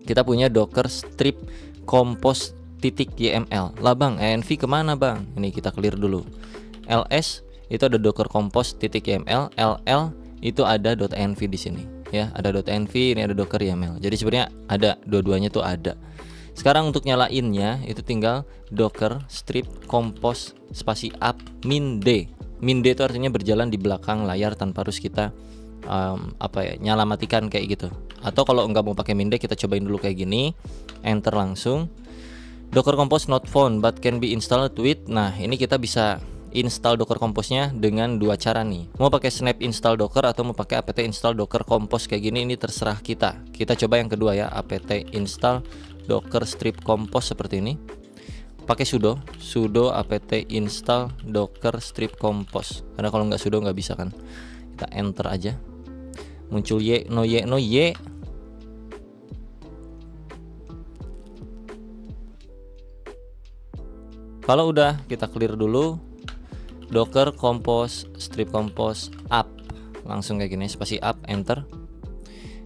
S2: kita punya docker strip compose.yml. Lah bang, env kemana bang? Ini kita clear dulu. ls itu ada docker compose.yml, ll itu ada .env di sini ya, ada .env, ini ada docker yml. Jadi sebenarnya ada dua-duanya tuh ada. Sekarang untuk nyalainnya itu tinggal docker strip compose spasi up min d. Min d itu artinya berjalan di belakang layar tanpa harus kita nyala matikan kayak gitu. Atau kalau nggak mau pakai min d, kita cobain dulu kayak gini, enter langsung. Docker compose not found but can be installed with. Nah, ini kita bisa install Docker Compose-nya dengan dua cara nih. Mau pakai snap install docker atau mau pakai apt install docker compose kayak gini, ini terserah kita. Kita coba yang kedua ya, apt install docker strip compose seperti ini. Pakai sudo apt install docker strip compose. Karena kalau nggak sudo nggak bisa kan. Kita enter aja. Muncul y. Kalau udah, kita clear dulu. Docker compose strip compose up, langsung kayak gini, spasi up, enter.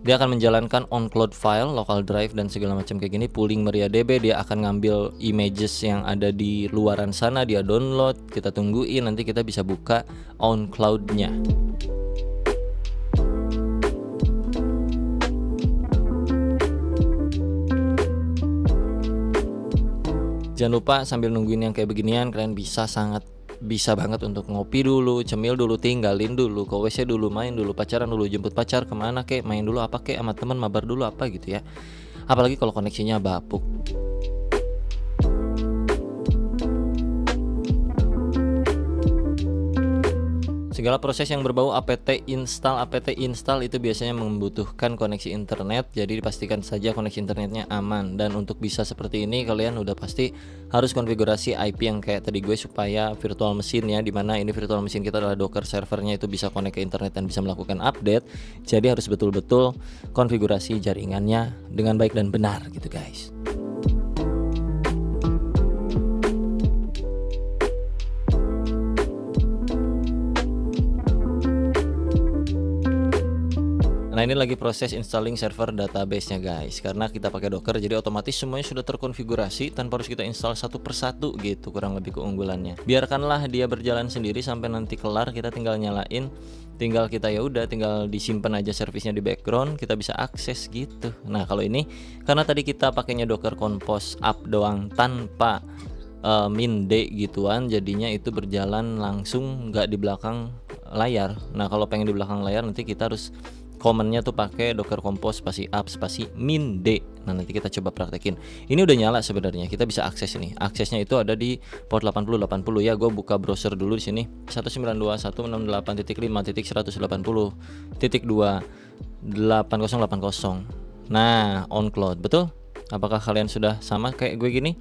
S2: Dia akan menjalankan OnCloud file, local drive dan segala macam kayak gini, pooling MariaDB. Dia akan ngambil images yang ada di luaran sana, dia download, kita tungguin, nanti kita bisa buka OnCloud-nya. Jangan lupa sambil nungguin yang kayak beginian, kalian bisa banget untuk ngopi dulu, cemil dulu, tinggalin dulu, ke WC dulu, main dulu, pacaran dulu, jemput pacar kemana kek, main dulu apa kek, sama teman mabar dulu apa gitu ya. Apalagi kalau koneksinya bapuk. Segala proses yang berbau apt install itu biasanya membutuhkan koneksi internet, jadi dipastikan saja koneksi internetnya aman. Dan untuk bisa seperti ini kalian udah pasti harus konfigurasi IP yang kayak tadi gue, supaya virtual mesin ya, dimana ini virtual mesin kita adalah Docker servernya itu bisa connect ke internet dan bisa melakukan update. Jadi harus betul-betul konfigurasi jaringannya dengan baik dan benar gitu guys. Nah ini lagi proses installing server database-nya guys. Karena kita pakai Docker jadi otomatis semuanya sudah terkonfigurasi tanpa harus kita install satu persatu gitu, kurang lebih keunggulannya. Biarkanlah dia berjalan sendiri sampai nanti kelar, kita tinggal nyalain, tinggal kita ya udah tinggal disimpan aja servisnya di background, kita bisa akses gitu. Nah kalau ini karena tadi kita pakainya Docker Compose Up doang tanpa min D gituan, jadinya itu berjalan langsung nggak di belakang layar. Nah kalau pengen di belakang layar nanti kita harus commandnya tuh pakai Docker Compose spasi up spasi min D. Nah nanti kita coba praktekin. Ini udah nyala sebenarnya, kita bisa akses ini. Aksesnya itu ada di port 8080 ya. Gue buka browser dulu di sini. 192.168.5.180.2.8080. Nah on cloud betul. Apakah kalian sudah sama kayak gue gini?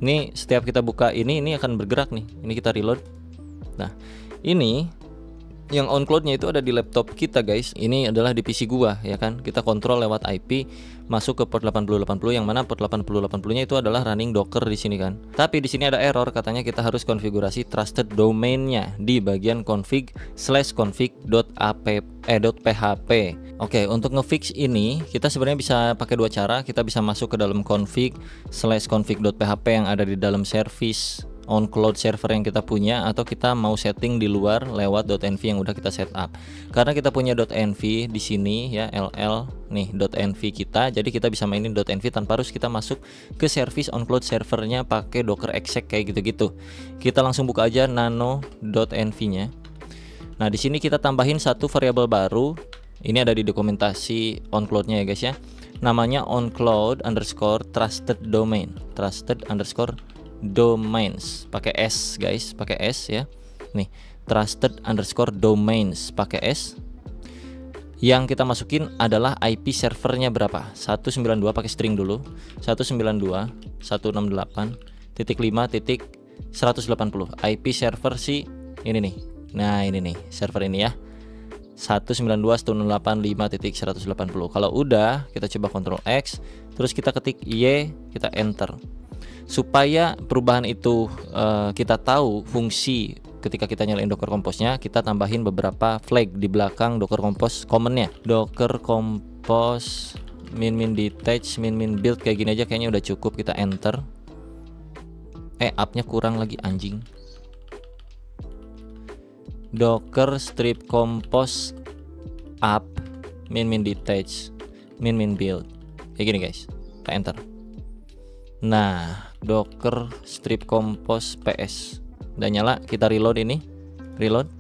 S2: Ini setiap kita buka ini akan bergerak nih. Ini kita reload. Nah ini yang on cloud-nya itu ada di laptop kita guys. Ini adalah di PC gua ya kan. Kita kontrol lewat IP masuk ke port 8080, yang mana port 8080-nya itu adalah running Docker di sini kan. Tapi di sini ada error, katanya kita harus konfigurasi trusted domain-nya di bagian config/config.php. Oke, untuk ngefix ini kita sebenarnya bisa pakai dua cara. Kita bisa masuk ke dalam config/config.php yang ada di dalam service on cloud server yang kita punya, atau kita mau setting di luar lewat .env yang udah kita setup. Karena kita punya .env di sini ya, ll nih .env kita, jadi kita bisa mainin .env tanpa harus kita masuk ke service on cloud servernya pakai docker exec kayak gitu-gitu. Kita langsung buka aja nano.env-nya. Nah, di sini kita tambahin satu variabel baru. Ini ada di dokumentasi on cloud-nya ya guys ya. Namanya oncloud_trusted_domain. Trusted_domains pakai S guys, pakai S ya. Nih, trusted_domains pakai S. Yang kita masukin adalah IP servernya berapa? 192 pakai string dulu. 192.168.5.180. IP server si ini nih. Nah, ini nih server ini ya. 192.168.5.180. Kalau udah, kita coba Ctrl X, terus kita ketik Y, kita enter. Supaya perubahan itu kita tahu fungsi ketika kita nyalain Docker Compose-nya, kita tambahin beberapa flag di belakang Docker Compose command-nya. Docker Compose min detach min build kayak gini aja kayaknya udah cukup, kita enter. Up-nya kurang lagi anjing. Docker strip compose up min detach min build kayak gini guys, kita enter. Nah, Docker strip compose ps udah nyala, kita reload ini, reload.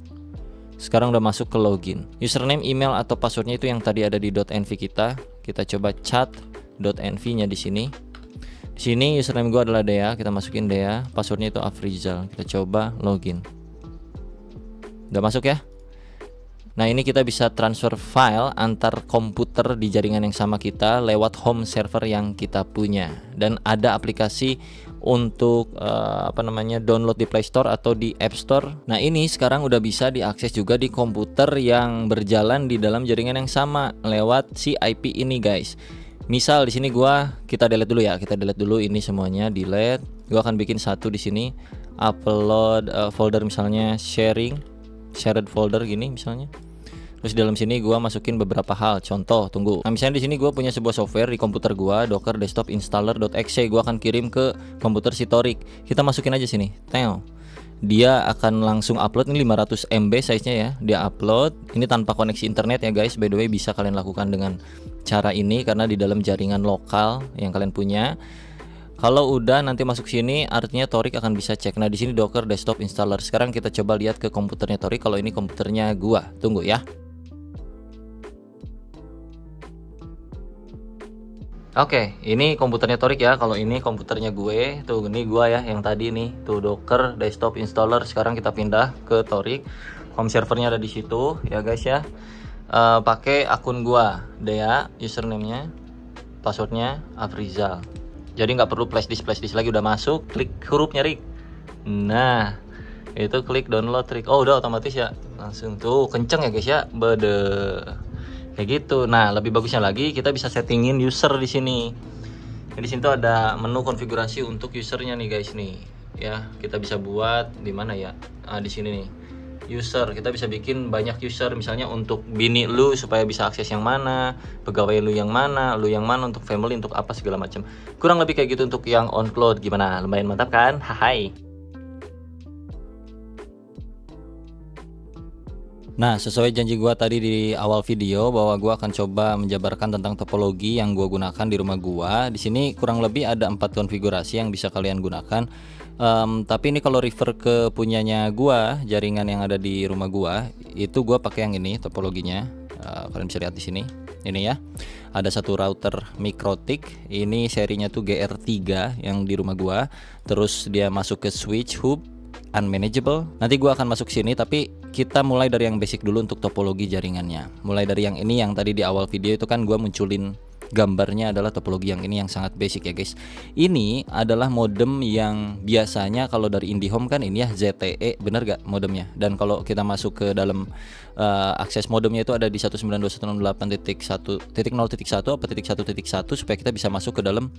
S2: Sekarang udah masuk ke login. Username, email atau passwordnya itu yang tadi ada di .env kita. Kita coba chat.env-nya di sini. Di sini username gua adalah Dea, kita masukin Dea, passwordnya itu Afrizal. Kita coba login. Udah masuk ya. Nah, ini kita bisa transfer file antar komputer di jaringan yang sama kita lewat home server yang kita punya. Dan ada aplikasi untuk download di Play Store atau di App Store. Nah, ini sekarang udah bisa diakses juga di komputer yang berjalan di dalam jaringan yang sama lewat si IP ini guys. Misal di sini kita delete dulu ya. Kita delete dulu ini semuanya, delete. Gua akan bikin satu di sini, upload folder misalnya shared folder gini misalnya. Terus di dalam sini gua masukin beberapa hal, contoh, tunggu. Nah, misalnya di sini gua punya sebuah software di komputer gua, Docker Desktop Installer.exe. Gua akan kirim ke komputer si Torik. Kita masukin aja sini. Teo. Dia akan langsung upload, ini 500 MB size-nya ya. Dia upload. Ini tanpa koneksi internet ya guys. By the way, bisa kalian lakukan dengan cara ini karena di dalam jaringan lokal yang kalian punya. Kalau udah nanti masuk sini, artinya Torik akan bisa cek. Nah, di sini Docker Desktop Installer. Sekarang kita coba lihat ke komputernya Torik. Kalau ini komputernya gua, tunggu ya. Oke, ini komputernya Torik ya. Kalau ini komputernya gue, tuh ini gua ya, yang tadi nih, tuh Docker Desktop Installer. Sekarang kita pindah ke Torik.
S1: home servernya ada di situ ya guys ya. Pakai akun gua, Dea, username-nya, passwordnya Afrizal. Jadi nggak perlu flash disk lagi, udah masuk, klik hurufnya Rik. Nah, itu klik download Rik. Oh, udah otomatis ya. Langsung tuh kenceng ya guys ya. Bede. Kayak gitu. Nah, lebih bagusnya lagi kita bisa settingin user di sini. Di sini tuh ada menu konfigurasi untuk usernya nih guys nih. Ya, kita bisa buat di mana ya? Di sini nih. User, kita bisa bikin banyak user, misalnya untuk bini lu supaya bisa akses yang mana, pegawai lu yang mana, untuk family, untuk apa segala macam. Kurang lebih kayak gitu untuk yang on cloud. Gimana? Lumayan mantap kan? Hai.
S2: Nah, sesuai janji gua tadi di awal video bahwa gua akan coba menjabarkan tentang topologi yang gua gunakan di rumah gua. Di sini kurang lebih ada 4 konfigurasi yang bisa kalian gunakan. Tapi ini kalau refer ke punyanya gua, jaringan yang ada di rumah gua, itu gua pakai yang ini topologinya. Kalian bisa lihat di sini. Ini ya. Ada satu router Mikrotik. Ini serinya tuh GR3 yang di rumah gua. Terus dia masuk ke switch hub unmanageable. Nanti gua akan masuk sini, tapi kita mulai dari yang basic dulu untuk topologi jaringannya. Mulai dari yang ini, yang tadi di awal video itu kan gua munculin gambarnya adalah topologi yang ini yang sangat basic ya guys. Ini adalah modem yang biasanya kalau dari IndiHome kan ini ya ZTE, bener gak modemnya? Dan kalau kita masuk ke dalam akses modemnya itu ada di 192.168.1.0.1 apa .1.1 supaya kita bisa masuk ke dalam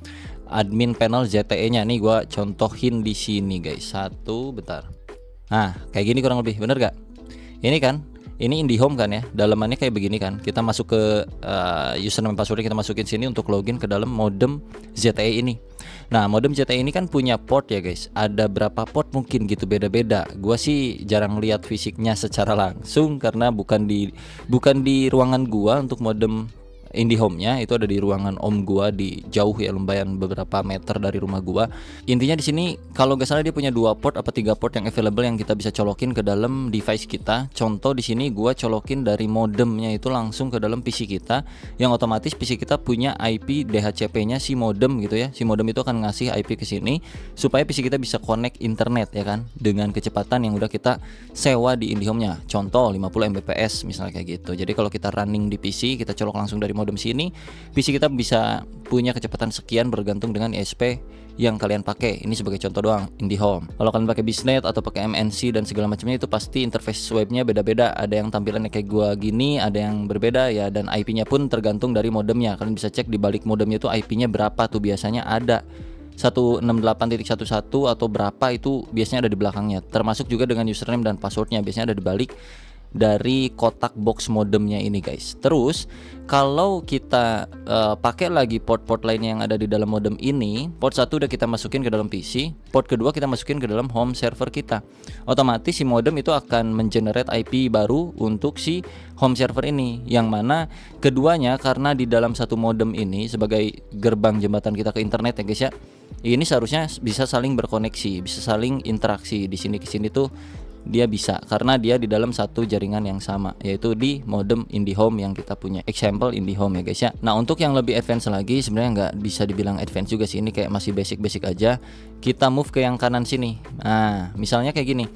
S2: admin panel ZTE-nya. Nih gua contohin di sini guys. Bentar. Nah, kayak gini kurang lebih, bener gak? Ini kan, ini IndiHome kan ya, dalamannya kayak begini kan. Kita masuk ke username passwordnya, kita masukin sini untuk login ke dalam modem ZTE ini. Nah, modem ZTE ini kan punya port ya guys. Ada berapa port mungkin gitu, beda-beda. Gua sih jarang lihat fisiknya secara langsung karena bukan di ruangan gua untuk modem IndiHome-nya, itu ada di ruangan om gua di jauh ya, lumayan beberapa meter dari rumah gua. Intinya di sini kalau nggak salah dia punya 2 port apa 3 port yang available yang kita bisa colokin ke dalam device kita. Contoh di sini gua colokin dari modemnya itu langsung ke dalam PC kita, yang otomatis PC kita punya IP DHCP-nya si modem gitu ya. Si modem itu akan ngasih IP ke sini supaya PC kita bisa connect internet ya kan, dengan kecepatan yang udah kita sewa di IndiHome-nya. Contoh 50 Mbps misalnya kayak gitu. Jadi kalau kita running di PC, kita colok langsung dari modem sini, PC kita bisa punya kecepatan sekian bergantung dengan ISP yang kalian pakai. Ini sebagai contoh doang IndiHome. Kalau kalian pakai Bisnet atau pakai MNC dan segala macamnya, itu pasti interface webnya beda-beda. Ada yang tampilannya kayak gua gini, ada yang berbeda ya, dan IP-nya pun tergantung dari modemnya. Kalian bisa cek di balik modemnya itu IP-nya berapa tuh, biasanya ada 168.1.1 atau berapa, itu biasanya ada di belakangnya. Termasuk juga dengan username dan passwordnya, biasanya ada di balik dari kotak box modemnya ini guys. Terus kalau kita pakai lagi port-port lainnya yang ada di dalam modem ini, port 1 udah kita masukin ke dalam PC, port kedua kita masukin ke dalam home server kita. Otomatis si modem itu akan mengenerate IP baru untuk si home server ini, yang mana keduanya karena di dalam satu modem ini sebagai gerbang jembatan kita ke internet ya guys ya. Ini seharusnya bisa saling berkoneksi, bisa saling interaksi. Di sini ke sini tuh dia bisa karena dia di dalam satu jaringan yang sama, yaitu di modem IndiHome yang kita punya, example IndiHome ya guys ya. Nah, untuk yang lebih advance lagi, sebenarnya nggak bisa dibilang advance juga sih, ini kayak masih basic aja. Kita move ke yang kanan sini. Nah, misalnya kayak gini,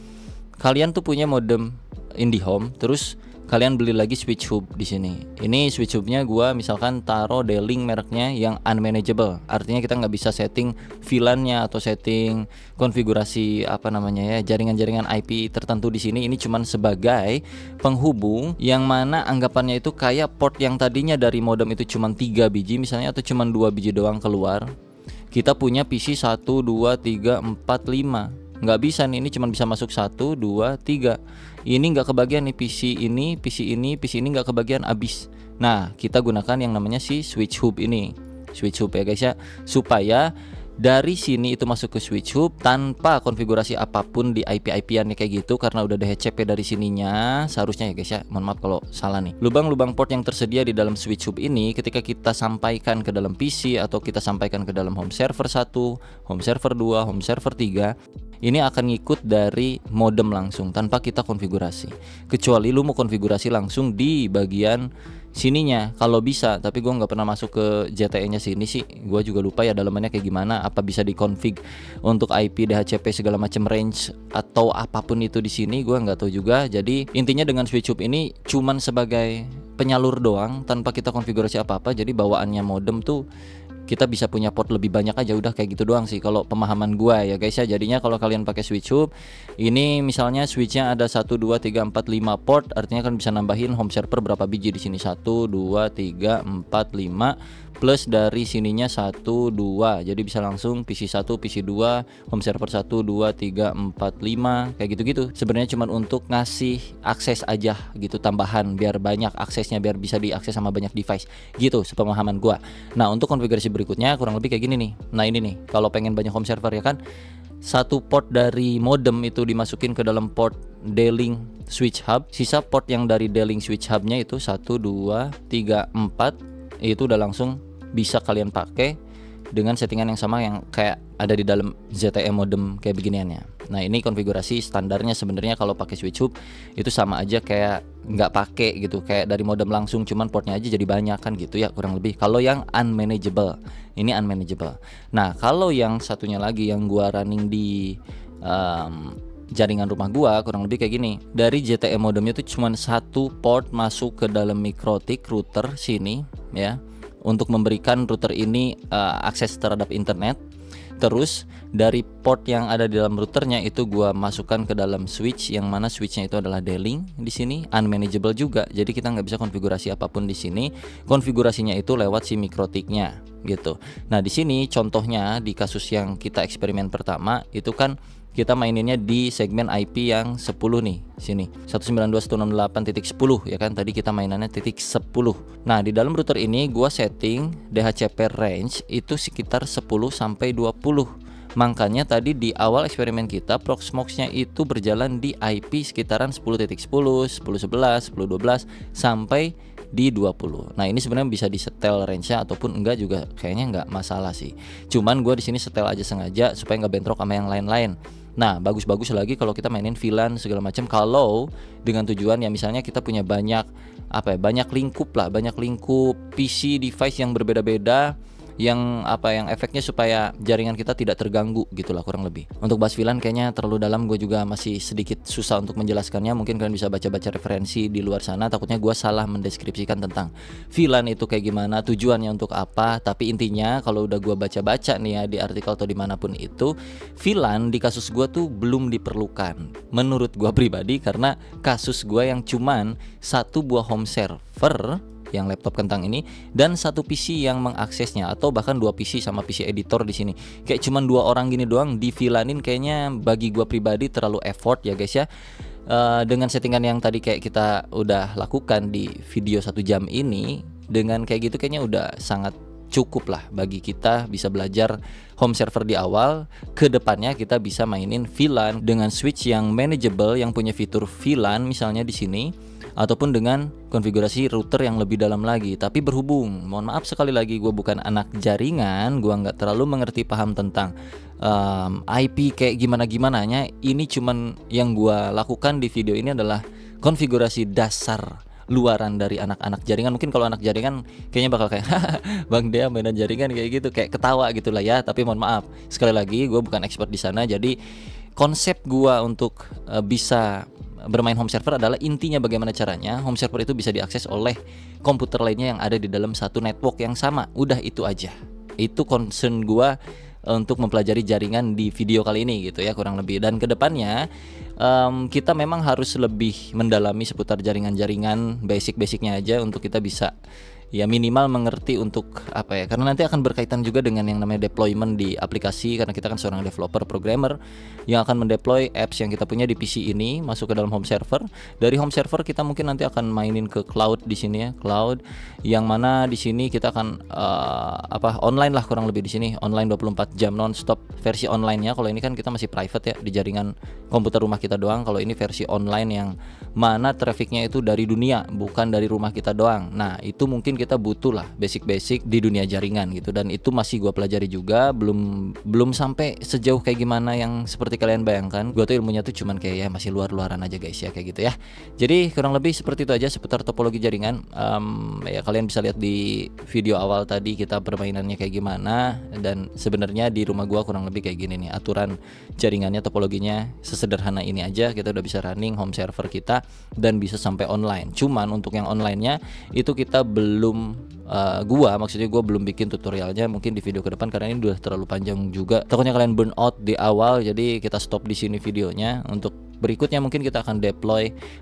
S2: kalian tuh punya modem IndiHome, terus kalian beli lagi switch hub di sini. Ini switch hubnya gua misalkan taruh D-Link mereknya yang unmanageable. Artinya kita nggak bisa setting VLAN-nya atau setting konfigurasi apa namanya ya, jaringan-jaringan IP tertentu di sini. Ini cuman sebagai penghubung yang mana anggapannya itu kayak port yang tadinya dari modem itu cuman 3 biji misalnya, atau cuman 2 biji doang keluar. Kita punya PC 1 2 3 4 5. Nggak bisa nih, ini cuma bisa masuk 1 2 3. Ini nggak kebagian nih, PC ini nggak kebagian, abis. Nah, kita gunakan yang namanya si switch hub ini, switch hub ya guys ya, supaya dari sini itu masuk ke switch hub tanpa konfigurasi apapun di IP-IP-an kayak gitu, karena udah ada DHCP dari sininya seharusnya ya guys ya. Mohon maaf kalau salah nih. Lubang-lubang port yang tersedia di dalam switch hub ini ketika kita sampaikan ke dalam PC atau kita sampaikan ke dalam home server 1, home server 2, home server 3, ini akan ngikut dari modem langsung tanpa kita konfigurasi. Kecuali lu mau konfigurasi langsung di bagian sininya kalau bisa, tapi gue nggak pernah masuk ke ZTE-nya sini sih. Gue juga lupa ya dalamannya kayak gimana, apa bisa dikonfig untuk IP, DHCP segala macam range atau apapun itu di sini, gue nggak tahu juga. Jadi intinya dengan switch hub ini cuman sebagai penyalur doang tanpa kita konfigurasi apa-apa. Jadi bawaannya modem tuh kita bisa punya port lebih banyak aja, udah kayak gitu doang sih kalau pemahaman gua ya guys ya. Jadinya kalau kalian pakai switch hub ini, misalnya switchnya ada 1 2 3 4 5 port, artinya kan bisa nambahin home server berapa biji di sini, 1 2 3 4 5 plus dari sininya 1 2, jadi bisa langsung PC 1 PC 2 home server 1 2 3 4 5 kayak gitu-gitu. Sebenarnya cuman untuk ngasih akses aja gitu, tambahan biar banyak aksesnya, biar bisa diakses sama banyak device gitu sepemahaman gua. Nah untuk konfigurasi berikutnya kurang lebih kayak gini nih. Nah ini nih, kalau pengen banyak home server ya kan, satu port dari modem itu dimasukin ke dalam port D-Link switch hub, sisa port yang dari D-Link switch hubnya itu 1 2 3 4 itu udah langsung bisa kalian pakai dengan settingan yang sama yang kayak ada di dalam ZTE modem kayak beginiannya. Nah ini konfigurasi standarnya sebenarnya kalau pakai switch hub itu sama aja kayak nggak pakai gitu, kayak dari modem langsung, cuman portnya aja jadi banyak kan gitu ya kurang lebih. Kalau yang unmanageable, ini unmanageable. Nah kalau yang satunya lagi yang gua running di jaringan rumah gua kurang lebih kayak gini. Dari ZTE modemnya itu cuma satu port masuk ke dalam MikroTik router sini ya, untuk memberikan router ini akses terhadap internet. Terus dari port yang ada di dalam routernya itu gua masukkan ke dalam switch, yang mana switchnya itu adalah D-Link di sini, unmanageable juga. Jadi kita nggak bisa konfigurasi apapun di sini. Konfigurasinya itu lewat si MikroTik-nya gitu. Nah di sini contohnya di kasus yang kita eksperimen pertama itu kan kita maininnya di segmen IP yang 10 nih, sini 192.168.10 ya kan, tadi kita mainannya titik 10. Nah di dalam router ini gua setting DHCP range itu sekitar 10 sampai 20. Makanya tadi di awal eksperimen kita Proxmox-nya itu berjalan di IP sekitaran 10.10, 10.11, 10.12 sampai di 20. Nah ini sebenarnya bisa disetel range-nya ataupun enggak juga kayaknya enggak masalah sih. Cuman gua di sini setel aja sengaja supaya nggak bentrok sama yang lain-lain. Nah bagus-bagus lagi kalau kita mainin VLAN segala macam, kalau dengan tujuan ya misalnya kita punya banyak banyak lingkup PC device yang berbeda-beda, yang efeknya supaya jaringan kita tidak terganggu gitulah kurang lebih. Untuk bahas VLAN kayaknya terlalu dalam, gue juga masih sedikit susah untuk menjelaskannya. Mungkin kalian bisa baca-baca referensi di luar sana, takutnya gue salah mendeskripsikan tentang VLAN itu kayak gimana, tujuannya untuk apa. Tapi intinya kalau udah gue baca-baca nih ya di artikel atau dimanapun itu, VLAN di kasus gue tuh belum diperlukan menurut gue pribadi, karena kasus gue yang cuman satu buah home server yang laptop kentang ini dan satu PC yang mengaksesnya, atau bahkan dua PC sama PC editor di sini. Kayak cuman 2 orang gini doang di VLAN-in, kayaknya bagi gua pribadi terlalu effort ya guys ya. Dengan settingan yang tadi kayak kita udah lakukan di video 1 jam ini, dengan kayak gitu kayaknya udah sangat cukup lah bagi kita bisa belajar home server di awal. Kedepannya kita bisa mainin VLAN dengan switch yang manageable, yang punya fitur VLAN misalnya di sini, ataupun dengan konfigurasi router yang lebih dalam lagi. Tapi berhubung, mohon maaf sekali lagi, gue bukan anak jaringan, gue nggak terlalu mengerti paham tentang IP kayak gimana-gimananya. Ini cuman yang gue lakukan di video ini adalah konfigurasi dasar luaran dari anak-anak jaringan. Mungkin kalau anak jaringan kayaknya bakal kayak Bang Dea mainan jaringan kayak gitu, kayak ketawa gitu lah ya. Tapi mohon maaf, sekali lagi gue bukan expert di sana. Jadi konsep gue untuk bisa bermain home server adalah intinya bagaimana caranya home server itu bisa diakses oleh komputer lainnya yang ada di dalam satu network yang sama. Udah itu aja. Itu concern gua untuk mempelajari jaringan di video kali ini gitu ya kurang lebih. Dan kedepannya kita memang harus lebih mendalami seputar jaringan-jaringan basic-basicnya aja untuk kita bisa ya minimal mengerti untuk karena nanti akan berkaitan juga dengan yang namanya deployment di aplikasi, karena kita kan seorang developer programmer yang akan mendeploy apps yang kita punya di PC ini masuk ke dalam home server. Dari home server kita mungkin nanti akan mainin ke cloud di sini ya, cloud yang mana di sini kita akan online lah kurang lebih di sini, online 24 jam non-stop versi online-nya. Kalau ini kan kita masih private ya di jaringan komputer rumah kita doang. Kalau ini versi online yang mana trafficnya itu dari dunia, bukan dari rumah kita doang. Nah itu mungkin kita kita butuh lah basic-basic di dunia jaringan gitu, dan itu masih gue pelajari juga, belum sampai sejauh kayak gimana yang seperti kalian bayangkan. Gue tuh ilmunya tuh cuman kayak ya masih luar-luaran aja guys ya, kayak gitu ya. Jadi kurang lebih seperti itu aja seputar topologi jaringan. Ya kalian bisa lihat di video awal tadi kita permainannya kayak gimana, dan sebenarnya di rumah gue kurang lebih kayak gini nih aturan jaringannya, topologinya sesederhana ini aja. Kita udah bisa running home server kita dan bisa sampai online. Cuman untuk yang online-nya itu kita belum maksudnya gue belum bikin tutorialnya, mungkin di video ke depan karena ini udah terlalu panjang juga. Takutnya kalian burn out di awal, jadi kita stop di sini videonya. Untuk berikutnya mungkin kita akan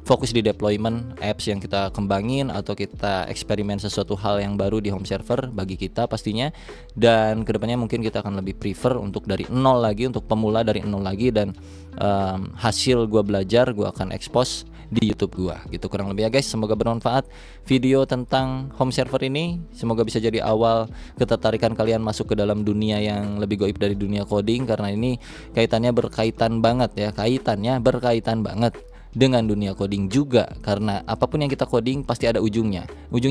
S2: fokus di deployment apps yang kita kembangin, atau kita eksperimen sesuatu hal yang baru di home server bagi kita pastinya. Dan kedepannya mungkin kita akan lebih prefer untuk dari nol lagi, untuk pemula dari nol lagi, dan hasil gue belajar gue akan expose di YouTube gua gitu kurang lebih ya guys. Semoga bermanfaat video tentang home server ini, semoga bisa jadi awal ketertarikan kalian masuk ke dalam dunia yang lebih goib dari dunia coding, karena ini kaitannya berkaitan banget dengan dunia coding juga, karena apapun yang kita coding pasti ada ujungnya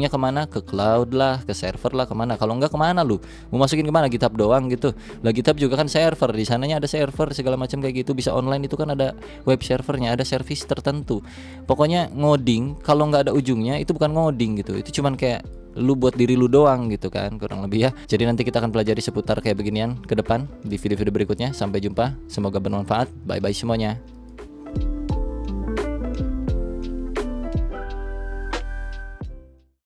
S2: kemana, ke cloud lah, ke server lah, kemana. Kalau enggak kemana lu mau masukin kemana, GitHub doang gitu lah. GitHub juga kan server, di sananya ada server segala macam kayak gitu, bisa online, itu kan ada web servernya, ada service tertentu. Pokoknya ngoding kalau nggak ada ujungnya itu bukan ngoding gitu, itu cuman kayak lu buat diri lu doang gitu kan kurang lebih ya. Jadi nanti kita akan pelajari seputar kayak beginian ke depan di video-video berikutnya. Sampai jumpa, semoga bermanfaat. Bye bye semuanya.